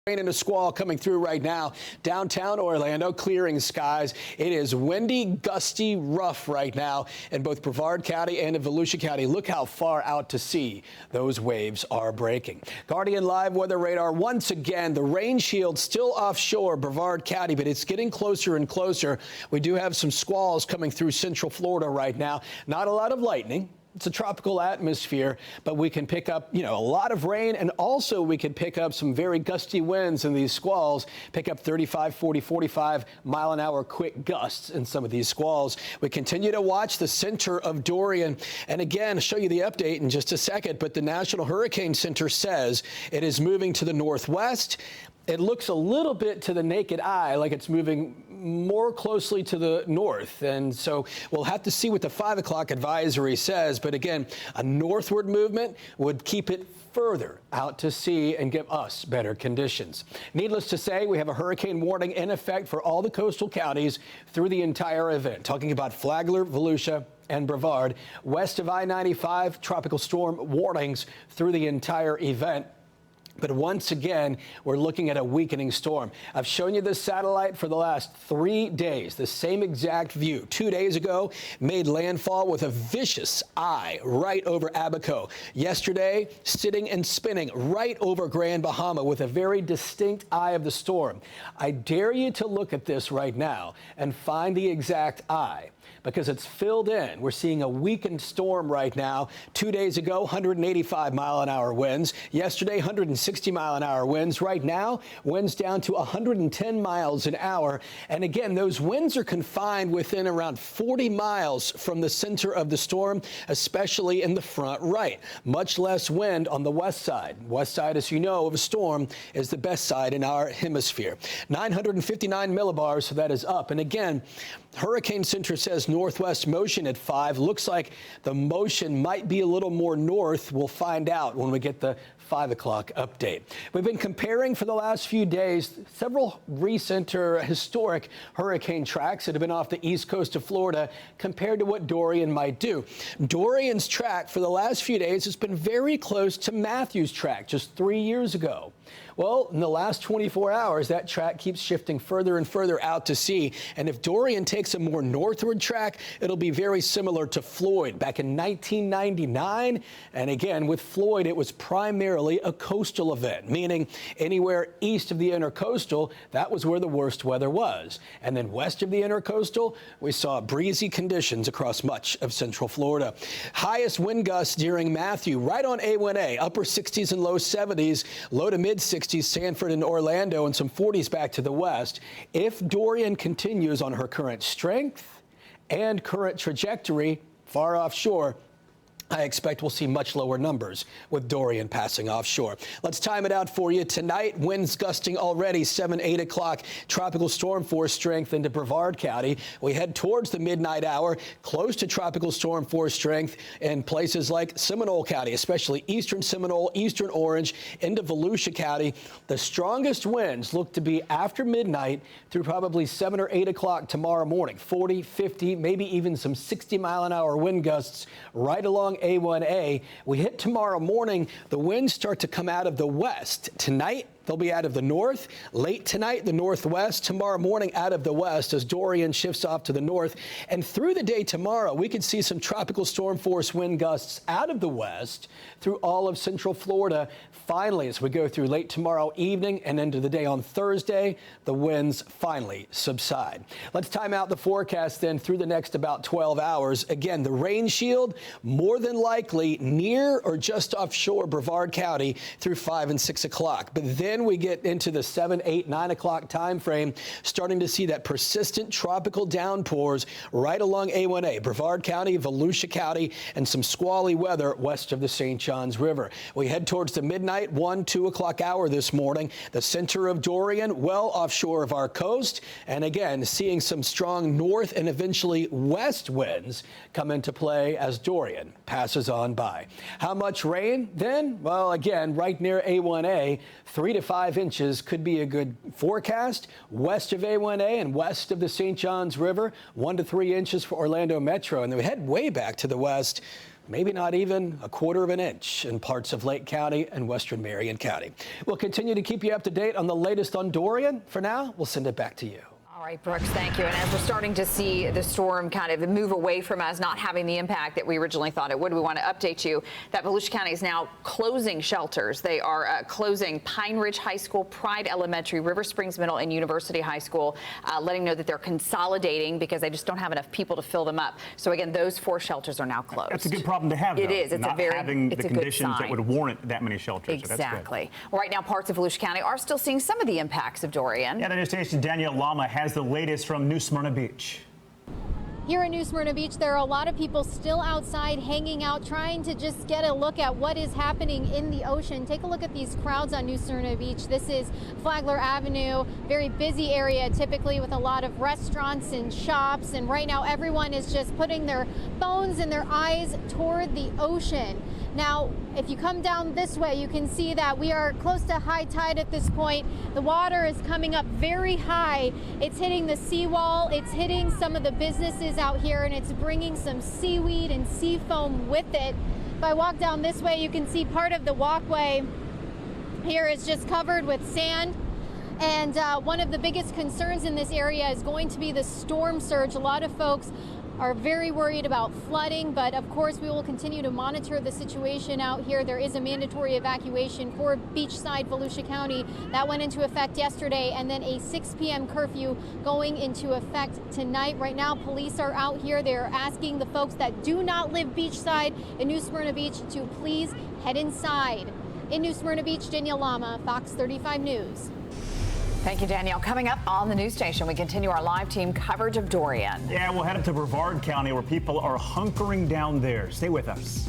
Rain and a squall coming through right now. Downtown Orlando, clearing skies. It is windy, gusty, rough right now in both Brevard County and in Volusia County. Look how far out to sea those waves are breaking. Guardian Live Weather Radar, once again, the rain shield still offshore Brevard County, but it's getting closer and closer. We do have some squalls coming through central Florida right now. Not a lot of lightning. It's a tropical atmosphere, but we can pick up, a lot of rain, and also we can pick up some very gusty winds in these squalls, pick up 35, 40, 45 mile an hour quick gusts in some of these squalls. We continue to watch the center of Dorian, and again, I'll show you the update in just a second, but the National Hurricane Center says it is moving to the northwest. It looks a little bit to the naked eye like it's moving more closely to the north. And so we'll have to see what the 5 o'clock advisory says. But again, a northward movement would keep it further out to sea and give us better conditions. Needless to say, we have a hurricane warning in effect for all the coastal counties through the entire event. Talking about Flagler, Volusia, and Brevard. West of I-95, tropical storm warnings through the entire event. But once again, we're looking at a weakening storm. I've shown you this satellite for the last 3 days, the same exact view. 2 days ago, made landfall with a vicious eye right over Abaco. Yesterday, sitting and spinning right over Grand Bahama with a very distinct eye of the storm. I dare you to look at this right now and find the exact eye, because it's filled in. We're seeing a weakened storm right now. 2 days ago, 185 mile an hour winds. Yesterday, 160 mile an hour winds. Right now, winds down to 110 miles an hour. And again, those winds are confined within around 40 miles from the center of the storm, especially in the front right. Much less wind on the west side. West side, as you know, of a storm is the best side in our hemisphere. 959 millibars, so that is up. And again, Hurricane Center says northwest motion at 5. Looks like the motion might be a little more north. We'll find out when we get the 5 o'clock update. We've been comparing for the last few days several recent or historic hurricane tracks that have been off the east coast of Florida compared to what Dorian might do. Dorian's track for the last few days has been very close to Matthew's track just 3 years ago. Well, in the last 24 hours, that track keeps shifting further and further out to sea. And if Dorian takes a more northward track, it'll be very similar to Floyd back in 1999. And again, with Floyd, it was primarily a coastal event, meaning anywhere east of the intercoastal, that was where the worst weather was. And then west of the intercoastal, we saw breezy conditions across much of central Florida. Highest wind gusts during Matthew, right on A1A, upper 60s and low 70s, low to mid 60s, Sanford and Orlando, and some 40s back to the west. If Dorian continues on her current strength and current trajectory far offshore, I expect we'll see much lower numbers with Dorian passing offshore. Let's time it out for you. Tonight, winds gusting already 7, 8 o'clock. Tropical storm force strength into Brevard County. We head towards the midnight hour, close to tropical storm force strength in places like Seminole County, especially eastern Seminole, eastern Orange, into Volusia County. The strongest winds look to be after midnight through probably 7 or 8 o'clock tomorrow morning. 40, 50, maybe even some 60 mile an hour wind gusts right along A1A. We hit tomorrow morning, the winds start to come out of the west. Tonight, they'll be out of the north. Late tonight, the northwest. Tomorrow morning, out of the west as Dorian shifts off to the north. And through the day tomorrow, we could see some tropical storm force wind gusts out of the west through all of central Florida. Finally, as we go through late tomorrow evening and into the day on Thursday, the winds finally subside. Let's time out the forecast then through the next about 12 hours. Again, the rain shield more than likely near or just offshore Brevard County through 5 and 6 o'clock. But then we get into the 7, 8, 9 o'clock time frame, starting to see that persistent tropical downpours right along A1A, Brevard County, Volusia County, and some squally weather west of the St. Johns River. We head towards the midnight 1, 2 o'clock hour this morning. The center of Dorian well offshore of our coast. And again, seeing some strong north and eventually west winds come into play as Dorian passes on by. How much rain then? Well, again, right near A1A, 3 to 5 inches could be a good forecast. West of A1A and west of the St. Johns River, 1 to 3 inches for Orlando Metro. And then we head way back to the west, maybe not even a quarter of an inch in parts of Lake County and western Marion County. We'll continue to keep you up to date on the latest on Dorian. For now, we'll send it back to you. All right, Brooks, thank you. And as we're starting to see the storm kind of move away from us, not having the impact that we originally thought it would, we want to update you that Volusia County is now closing shelters. They are closing Pine Ridge High School, Pride Elementary, River Springs Middle, and University High School, letting know that they're consolidating because they just don't have enough people to fill them up. So again, those 4 shelters are now closed. That's a good problem to have, though. It is. It's not a very having the it's a good conditions that sign. would warrant that many shelters. Exactly. Well, right now, parts of Volusia County are still seeing some of the impacts of Dorian. Yeah, the news station Danielle Lama has the latest from New Smyrna Beach. Here in New Smyrna Beach, there are a lot of people still outside hanging out, trying to just get a look at what is happening in the ocean. Take a look at these crowds on New Smyrna Beach. This is Flagler Avenue, very busy area typically with a lot of restaurants and shops. And right now everyone is just putting their phones and their eyes toward the ocean. Now, if you come down this way, you can see that we are close to high tide at this point. The water is coming up very high. It's hitting the seawall. It's hitting some of the businesses out here, and it's bringing some seaweed and sea foam with it. If I walk down this way, you can see part of the walkway here is just covered with sand. And one of the biggest concerns in this area is going to be the storm surge. A lot of folks are very worried about flooding, but of course we will continue to monitor the situation out here. There is a mandatory evacuation for beachside Volusia County that went into effect yesterday, and then a 6 p.m. curfew going into effect tonight. Right now, police are out here. They're asking the folks that do not live beachside in New Smyrna Beach to please head inside. In New Smyrna Beach, Danielle Lama, Fox 35 News. Thank you, Danielle. Coming up on the news station, we continue our live team coverage of Dorian. Yeah, we'll head up to Brevard County where people are hunkering down there. Stay with us.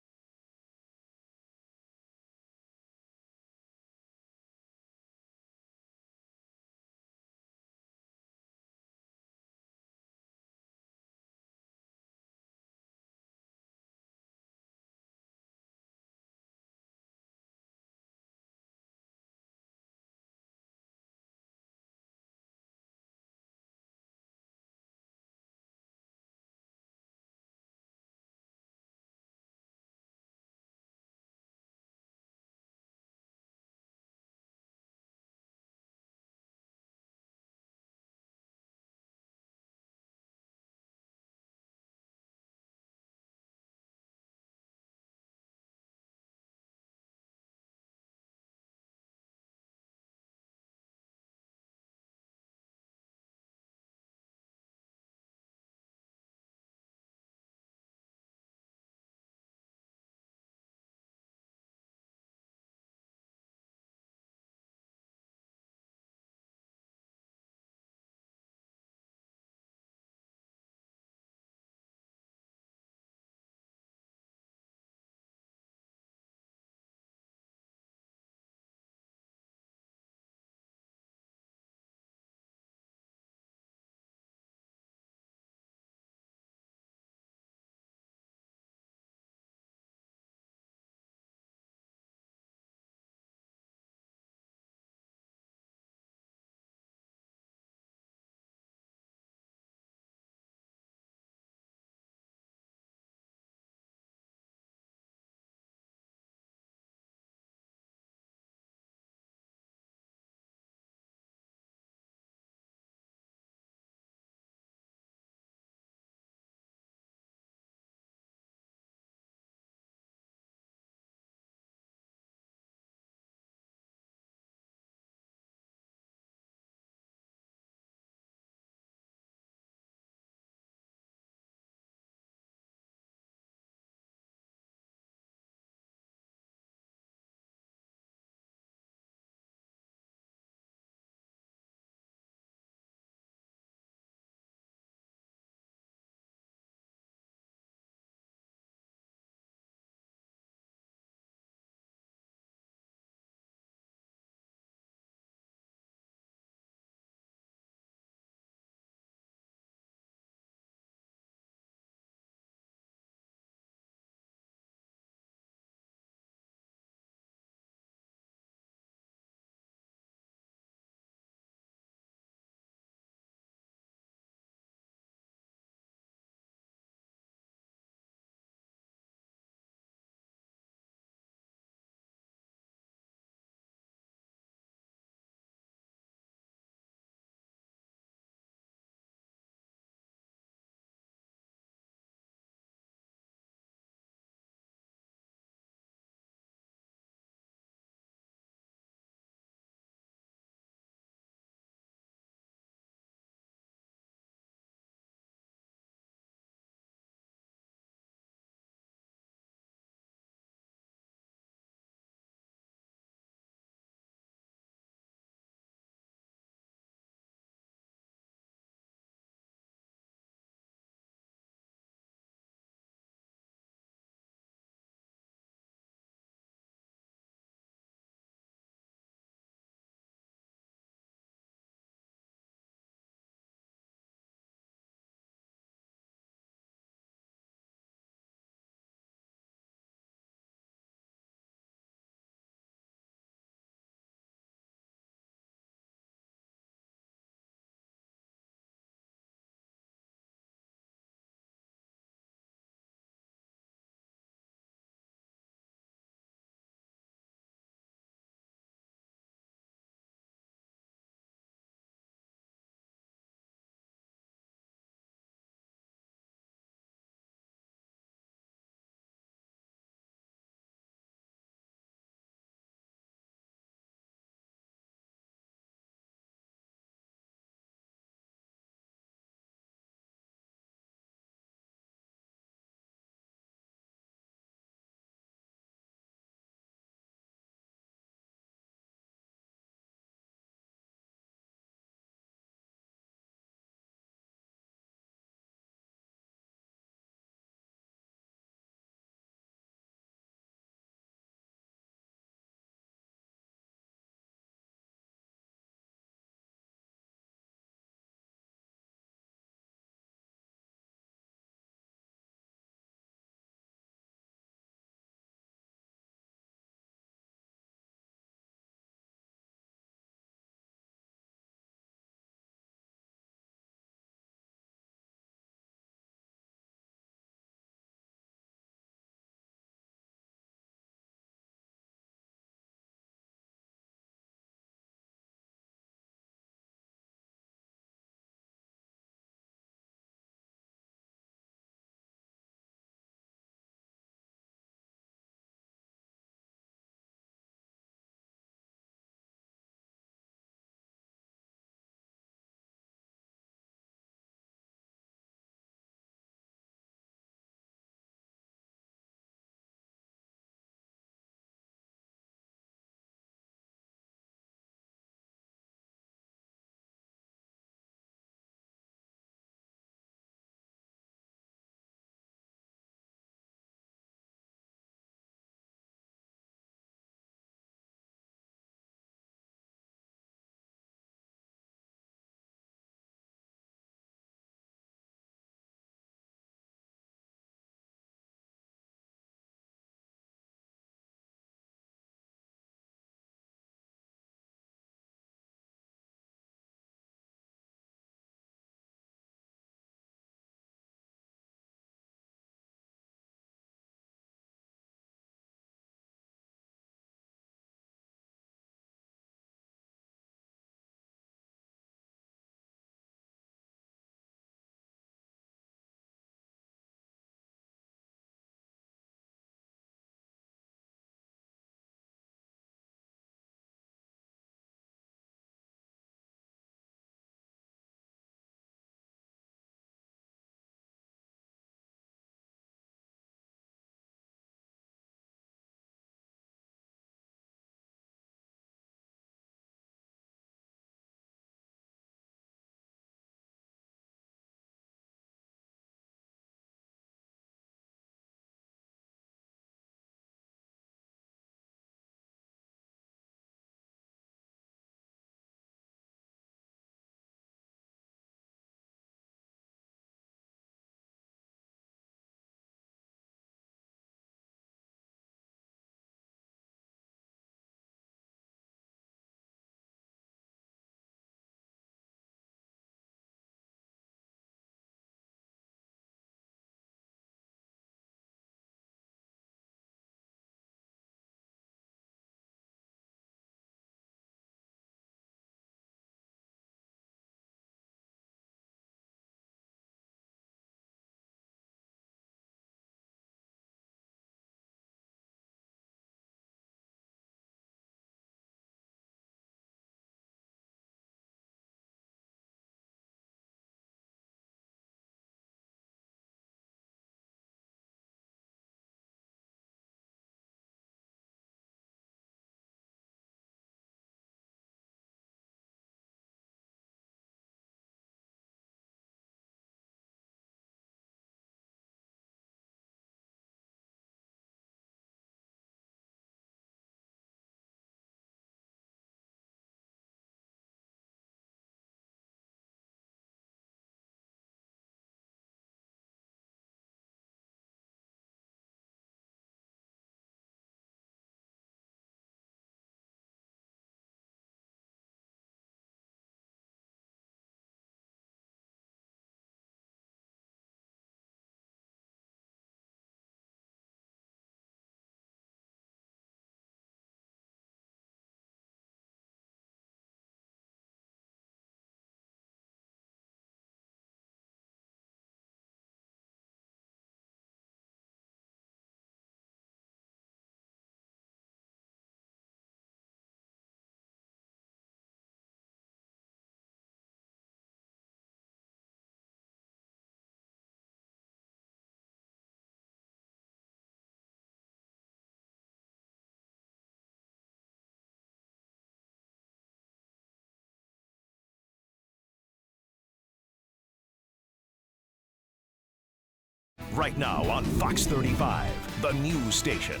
right now on Fox 35, the news station.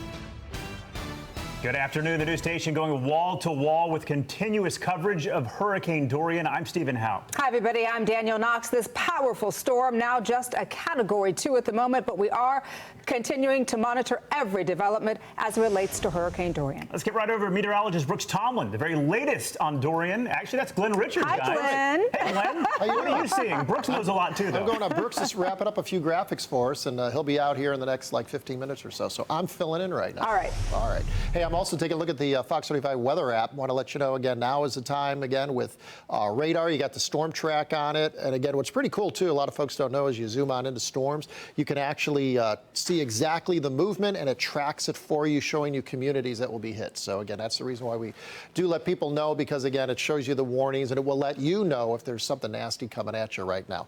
Good afternoon. The news station going wall to wall with continuous coverage of Hurricane Dorian. I'm Stephen Howe. Hi, everybody. I'm Danielle Knox. This powerful storm now just a Category 2 at the moment, but we are continuing to monitor every development as it relates to Hurricane Dorian. Let's get right over to meteorologist Brooks Tomlin, the very latest on Dorian. Actually, that's Glenn Richards, Hi, guys. Glenn. Hey, Glenn. What are you seeing? Brooks knows a lot, too, though. I'm going on. Brooks is wrapping up a few graphics for us, and he'll be out here in the next, 15 minutes or so. So I'm filling in right now. All right. All right. Hey, I'm also taking a look at the Fox 35 weather app. Want to let you know, again, now is the time, again, with radar. You got the storm track on it. And, again, what's pretty cool, too, a lot of folks don't know, as you zoom on into storms, you can actually see exactly the movement, and it tracks it for you, showing you communities that will be hit. So, again, that's the reason why we do let people know, because, again, it shows you the warnings, and it will let you know if there's something nasty coming at you right now.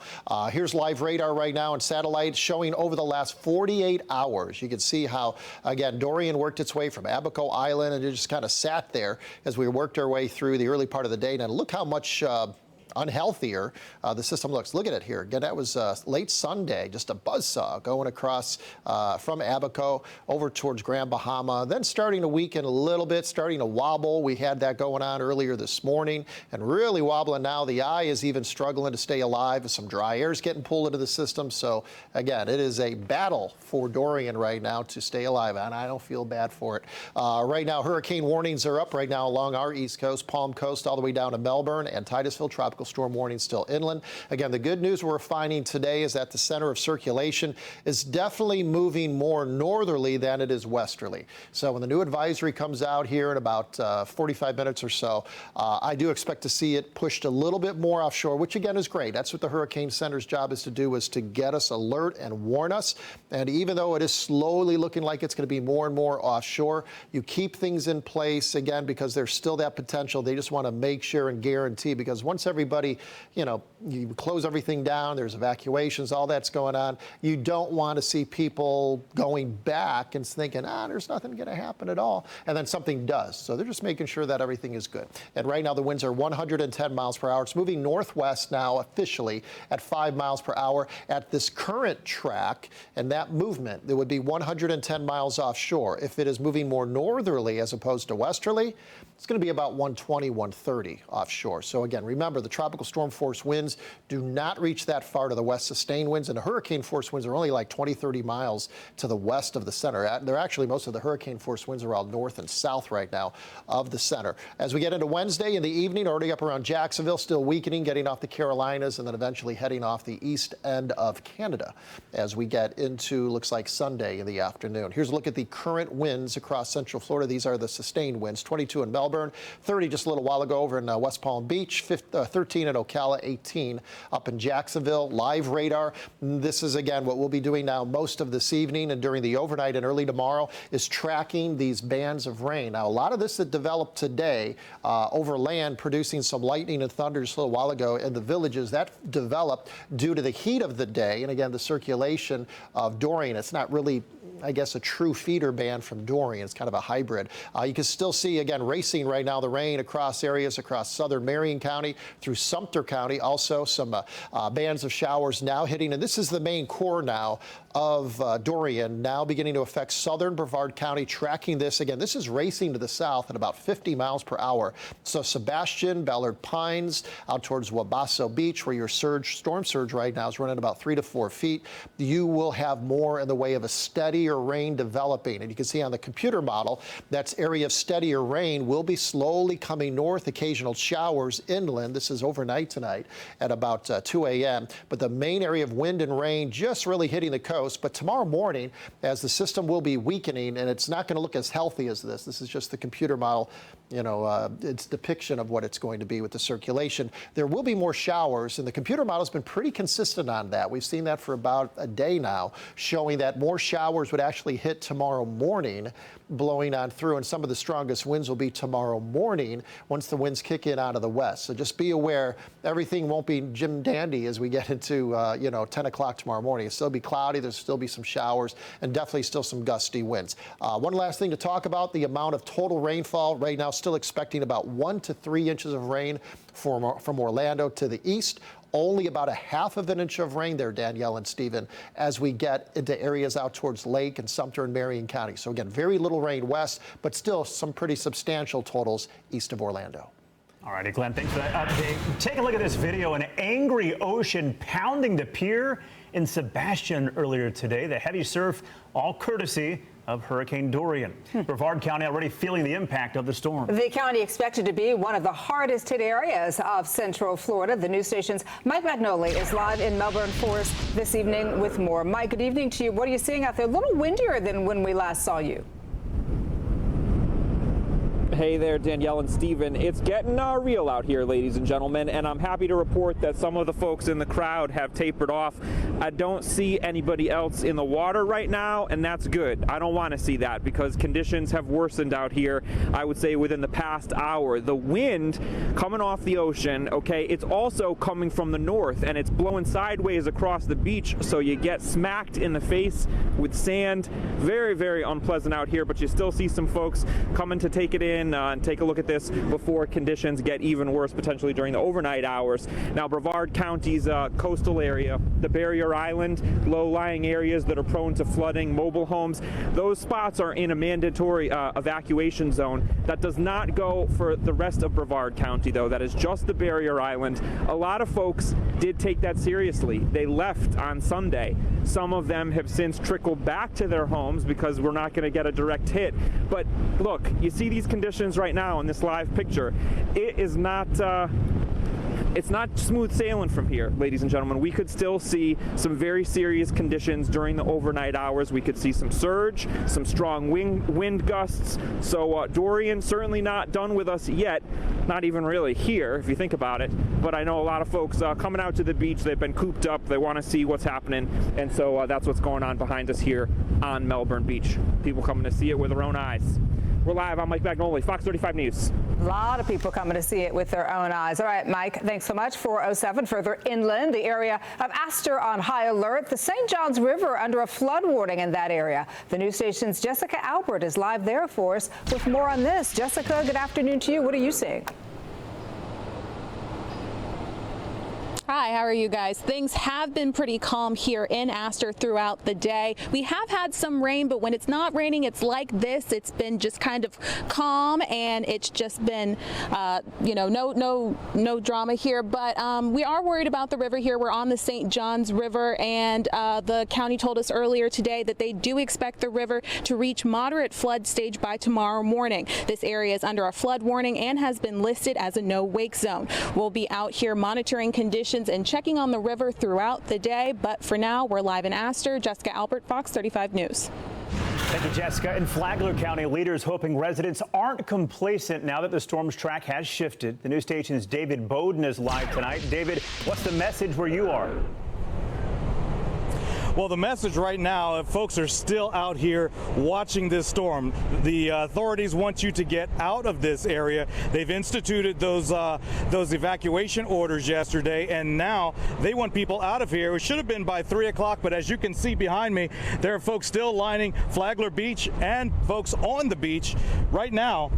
Here's live radar right now and satellite showing over the last 48 hours. You can see how, again, Dorian worked its way from Abaco Island, and it just kind of sat there as we worked our way through the early part of the day. Now, look how much unhealthier the system looks. Look at it here. Again, that was late Sunday, just a buzzsaw going across from Abaco over towards Grand Bahama, then starting to weaken a little bit, starting to wobble. We had that going on earlier this morning and really wobbling now. The eye is even struggling to stay alive as some dry air is getting pulled into the system. So, again, it is a battle for Dorian right now to stay alive, and I don't feel bad for it. Right now, hurricane warnings are up right now along our east coast, Palm Coast, all the way down to Melbourne, and Titusville. Tropical storm warning still inland. Again, the good news we're finding today is that the center of circulation is definitely moving more northerly than it is westerly. So when the new advisory comes out here in about 45 minutes or so, I do expect to see it pushed a little bit more offshore, which again is great. That's what the Hurricane Center's job is to do, is to get us alert and warn us. And even though it is slowly looking like it's going to be more and more offshore, you keep things in place, again, because there's still that potential. They just want to make sure and guarantee, because once everybody, you close everything down, there's evacuations, all that's going on, you don't want to see people going back and thinking, there's nothing going to happen at all, and then something does. So they're just making sure that everything is good. And right now the winds are 110 miles per hour. It's moving northwest now officially at 5 miles per hour at this current track, and that movement, there would be 110 miles offshore. If it is moving more northerly as opposed to westerly, it's going to be about 120, 130 offshore. So again, remember, the tropical storm force winds do not reach that far to the west. Sustained winds and the hurricane force winds are only like 20, 30 miles to the west of the center. They're actually, most of the hurricane force winds are all north and south right now of the center. As we get into Wednesday in the evening, already up around Jacksonville, still weakening, getting off the Carolinas, and then eventually heading off the east end of Canada as we get into, looks like, Sunday in the afternoon. Here's a look at the current winds across central Florida. These are the sustained winds. 22 in Melbourne, 30 just a little while ago over in West Palm Beach, 13 in Ocala, 18 up in Jacksonville. Live radar. This is, again, what we'll be doing now most of this evening and during the overnight and early tomorrow is tracking these bands of rain. Now, a lot of this that developed today over land, producing some lightning and thunder just a little while ago in the villages, that developed due to the heat of the day. And again, the circulation of Dorian. It's not really, I guess, a true feeder band from Dorian. It's kind of a hybrid. You can still see, again, racing right now the rain across areas across southern Marion County through Sumter County. Also some bands of showers now hitting. And this is the main core now of Dorian, now beginning to affect southern Brevard County. Tracking this, again, this is racing to the south at about 50 miles per hour. So Sebastian, Ballard Pines, out towards Wabasso Beach, where your storm surge right now is running about 3 to 4 feet. You will have more in the way of a steadier rain developing. And you can see on the computer model, that's area of steadier rain will be slowly coming north, occasional showers inland. This is overnight tonight at about 2 a.m. But the main area of wind and rain just really hitting the coast. But tomorrow morning, as the system will be weakening, and it's not going to look as healthy as this. This is just the computer model, its depiction of what it's going to be with the circulation. There will be more showers, and the computer model has been pretty consistent on that. We've seen that for about a day now, showing that more showers would actually hit tomorrow morning, blowing on through, and some of the strongest winds will be tomorrow morning once the winds kick in out of the west. So just be aware, everything won't be Jim Dandy as we get into 10 o'clock tomorrow morning. It'll still be cloudy, there'll still be some showers, and definitely still some gusty winds. One last thing to talk about, the amount of total rainfall right now, still expecting about 1 to 3 inches of rain from Orlando to the east. Only about a half of an inch of rain there, Danielle and Stephen, as we get into areas out towards Lake and Sumter and Marion County. So again, very little rain west, but still some pretty substantial totals east of Orlando. All righty, Glenn, thanks for that update. Take a look at this video. An angry ocean pounding the pier in Sebastian earlier today. The heavy surf, all courtesy of Hurricane Dorian. Brevard County already feeling the impact of the storm. The county expected to be one of the hardest hit areas of Central Florida. The news station's Mike Magnoli is live in Melbourne for us this evening with more. Mike, good evening to you. What are you seeing out there? A little windier than when we last saw you. Hey there, Danielle and Steven. It's getting real out here, ladies and gentlemen, and I'm happy to report that some of the folks in the crowd have tapered off. I don't see anybody else in the water right now, and that's good. I don't want to see that because conditions have worsened out here, I would say, within the past hour. The wind coming off the ocean, okay, it's also coming from the north, and it's blowing sideways across the beach, so you get smacked in the face with sand. Very, very unpleasant out here, but you still see some folks coming to take it in and take a look at this before conditions get even worse, potentially during the overnight hours. Now, Brevard County's coastal area, the Barrier Island, low-lying areas that are prone to flooding, mobile homes, those spots are in a mandatory evacuation zone. That does not go for the rest of Brevard County, though. That is just the Barrier Island. A lot of folks did take that seriously. They left on Sunday. Some of them have since trickled back to their homes because we're not going to get a direct hit. But look, you see these conditions right now in this live picture. It is not it's not smooth sailing from here, ladies and gentlemen. We could still see some very serious conditions during the overnight hours. We could see some surge, some strong wind gusts. So Dorian certainly not done with us yet, not even really here if you think about it. But I know a lot of folks coming out to the beach, they've been cooped up, they want to see what's happening, and so that's what's going on behind us here on Melbourne Beach. People coming to see it with their own eyes. We're live. I'm Mike Magnoli, Fox 35 News. A lot of people coming to see it with their own eyes. All right, Mike, thanks so much. 407 further inland, the area of Astor on high alert. The St. Johns River under a flood warning in that area. The news station's Jessica Albert is live there for us with more on this. Jessica, good afternoon to you. What are you seeing? Hi, how are you guys? Things have been pretty calm here in Astor throughout the day. We have had some rain, but when it's not raining, it's like this. It's been just kind of calm, and it's just been, no drama here. But we are worried about the river here. We're on the St. Johns River, and the county told us earlier today that they do expect the river to reach moderate flood stage by tomorrow morning. This area is under a flood warning and has been listed as a no-wake zone. We'll be out here monitoring conditions and checking on the river throughout the day, but for now, we're live in Astor. Jessica Albert, Fox 35 News. Thank you, Jessica. In Flagler County, leaders hoping residents aren't complacent now that the storm's track has shifted. The news station's David Bowden is live tonight. David, what's the message where you are? Well, the message right now, folks are still out here watching this storm. The authorities want you to get out of this area. They've instituted those evacuation orders yesterday, and now they want people out of here. It should have been by 3 o'clock, but as you can see behind me, there are folks still lining Flagler Beach and folks on the beach right now,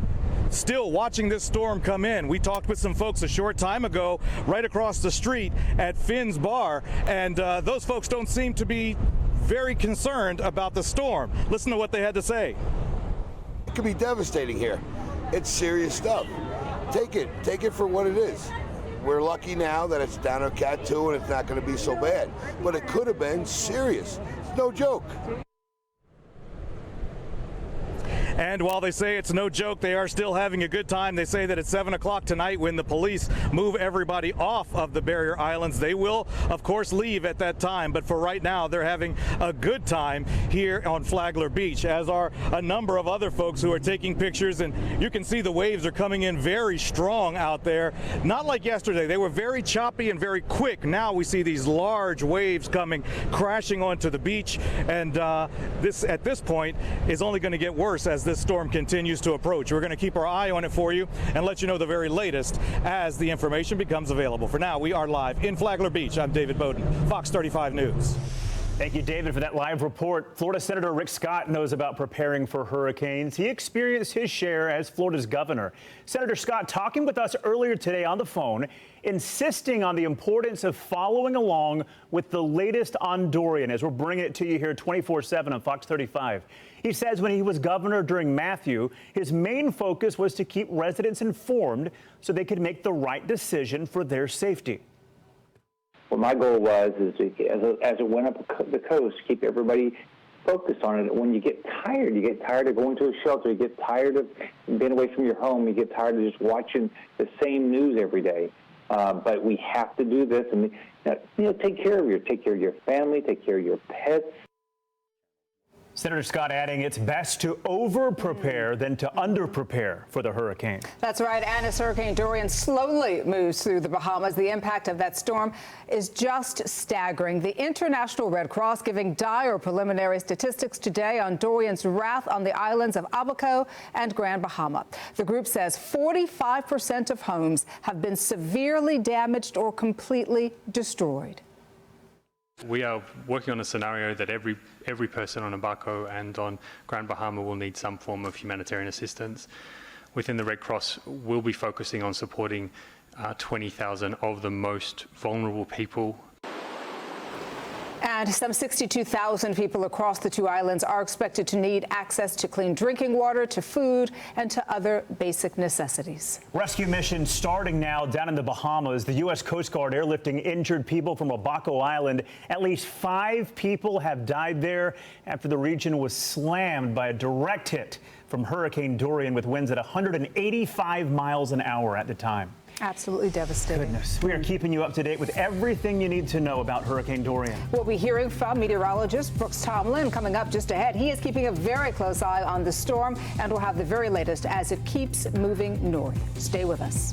still watching this storm come in. We talked with some folks a short time ago right across the street at Finn's Bar, and those folks don't seem to be very concerned about the storm. Listen to what they had to say. It could be devastating here. It's serious stuff. Take it for what it is. We're lucky now that it's down to Cat 2 and it's not going to be so bad, but it could have been serious. It's no joke. And while they say it's no joke, they are still having a good time. They say that at 7 o'clock tonight, when the police move everybody off of the Barrier Islands, they will, of course, leave at that time. But for right now, they're having a good time here on Flagler Beach, as are a number of other folks who are taking pictures. And you can see the waves are coming in very strong out there. Not like yesterday. They were very choppy and very quick. Now we see these large waves coming crashing onto the beach. And this, at this point, is only going to get worse as this storm continues to approach. We're going to keep our eye on it for you and let you know the very latest as the information becomes available. For now, we are live in Flagler Beach. I'm David Bowden, Fox 35 News. Thank you, David, for that live report. Florida Senator Rick Scott knows about preparing for hurricanes. He experienced his share as Florida's governor. Senator Scott talking with us earlier today on the phone, insisting on the importance of following along with the latest on Dorian, as we're bringing it to you here 24/7 on Fox 35. He says when he was governor during Matthew, his main focus was to keep residents informed so they could make the right decision for their safety. What my goal was is as it went up the coast, keep everybody focused on it. When you get tired of going to a shelter, you get tired of being away from your home, you get tired of just watching the same news every day. But we have to do this, and take care of your family, take care of your pets. Senator Scott adding it's best to over-prepare than to under-prepare for the hurricane. That's right. And as Hurricane Dorian slowly moves through the Bahamas, the impact of that storm is just staggering. The International Red Cross giving dire preliminary statistics today on Dorian's wrath on the islands of Abaco and Grand Bahama. The group says 45% of homes have been severely damaged or completely destroyed. We are working on a scenario that every person on Abaco and on Grand Bahama will need some form of humanitarian assistance. Within the Red Cross, we'll be focusing on supporting 20,000 of the most vulnerable people. And some 62,000 people across the two islands are expected to need access to clean drinking water, to food, and to other basic necessities. Rescue mission starting now down in the Bahamas. The U.S. Coast Guard airlifting injured people from Abaco Island. At least 5 people have died there after the region was slammed by a direct hit from Hurricane Dorian with winds at 185 miles an hour at the time. Absolutely devastating. Goodness. We are keeping you up to date with everything you need to know about Hurricane Dorian. We'll be hearing from meteorologist Brooks Tomlin coming up just ahead. He is keeping a very close eye on the storm, and we'll have the very latest as it keeps moving north. Stay with us.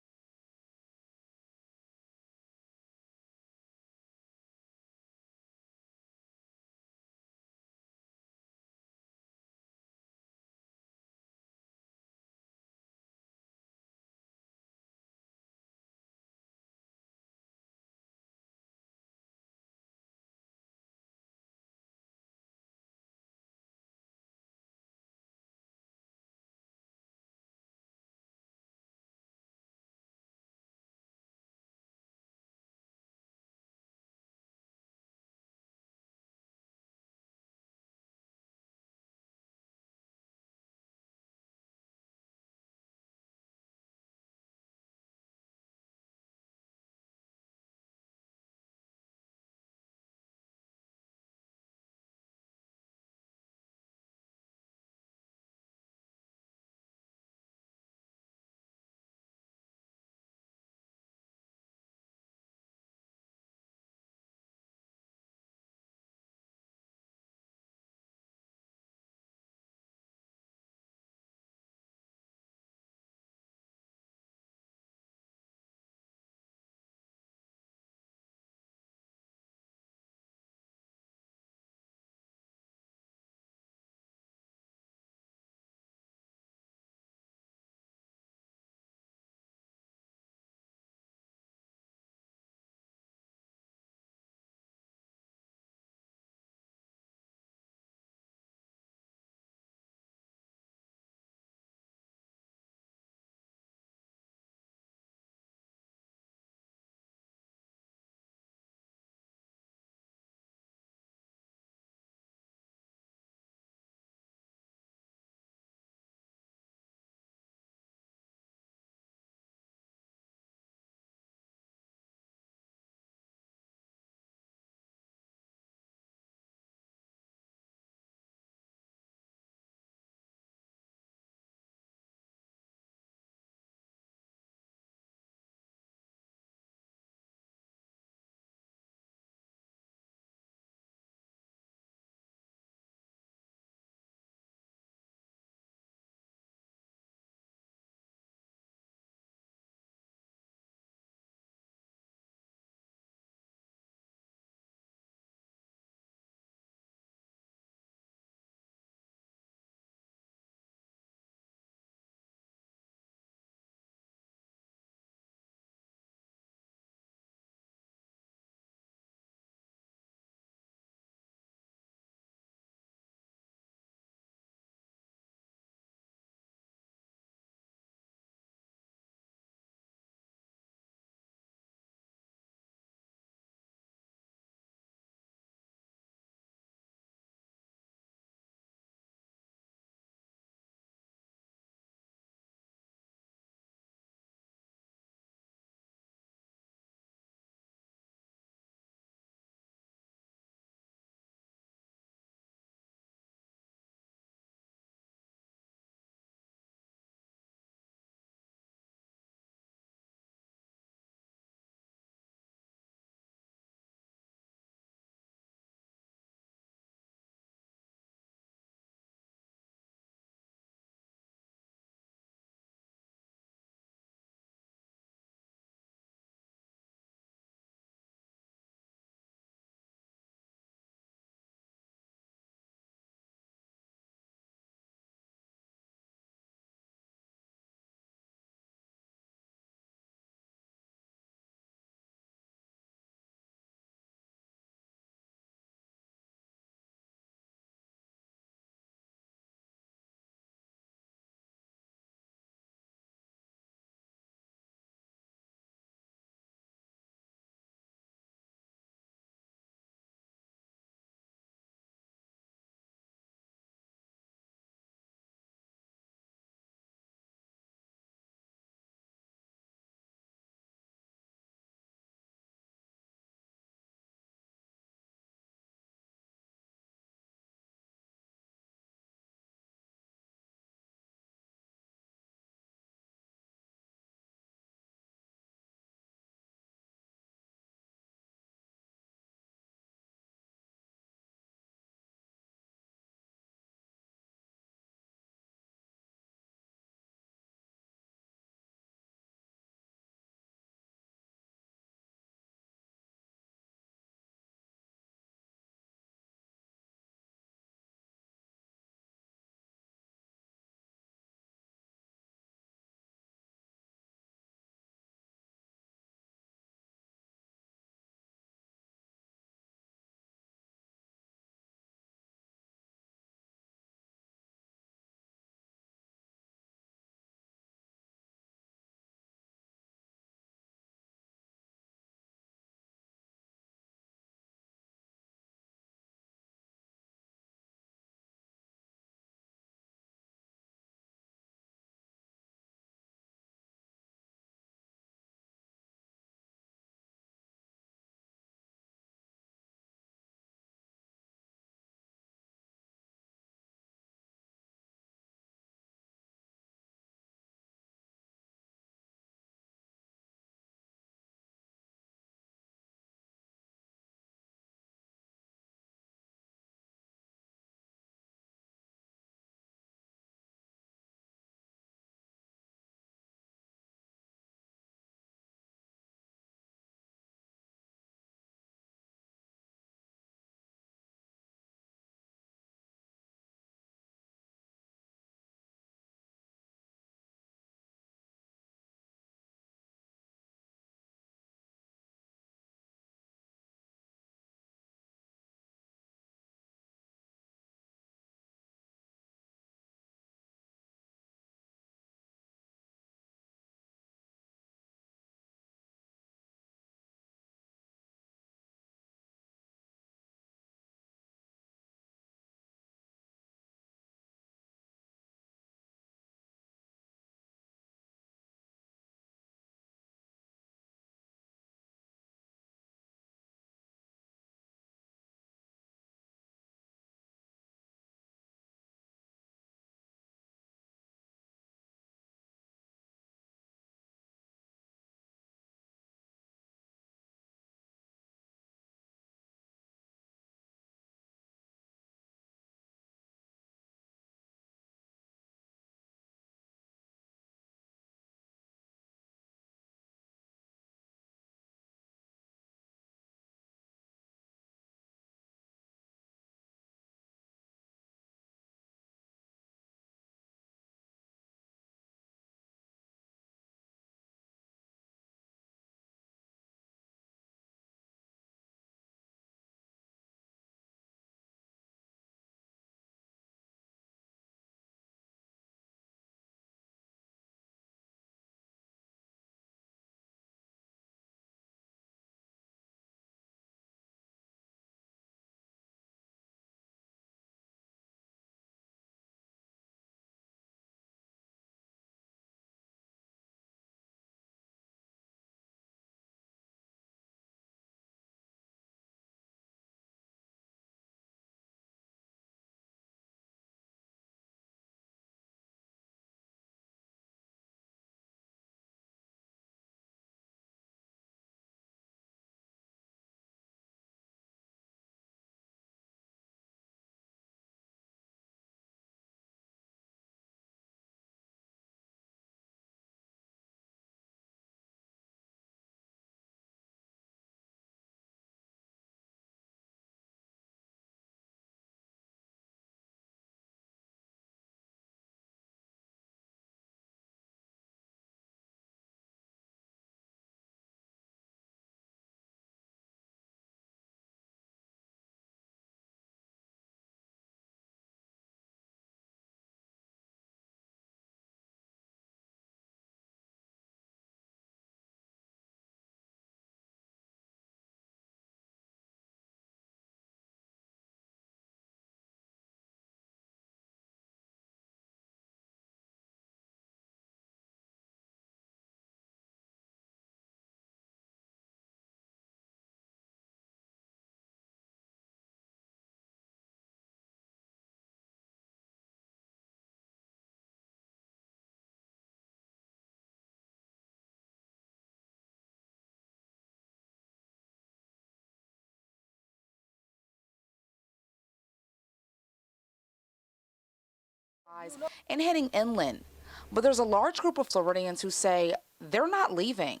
and heading inland. But there's a large group of Floridians who say they're not leaving.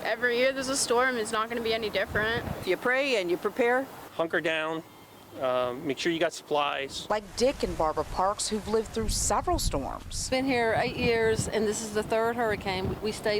Every year there's a storm, it's not going to be any different. If you pray and you prepare, hunker down, make sure you got supplies. Like Dick and Barbara Parks, who've lived through several storms. Been here 8 years, and this is the third hurricane. We stayed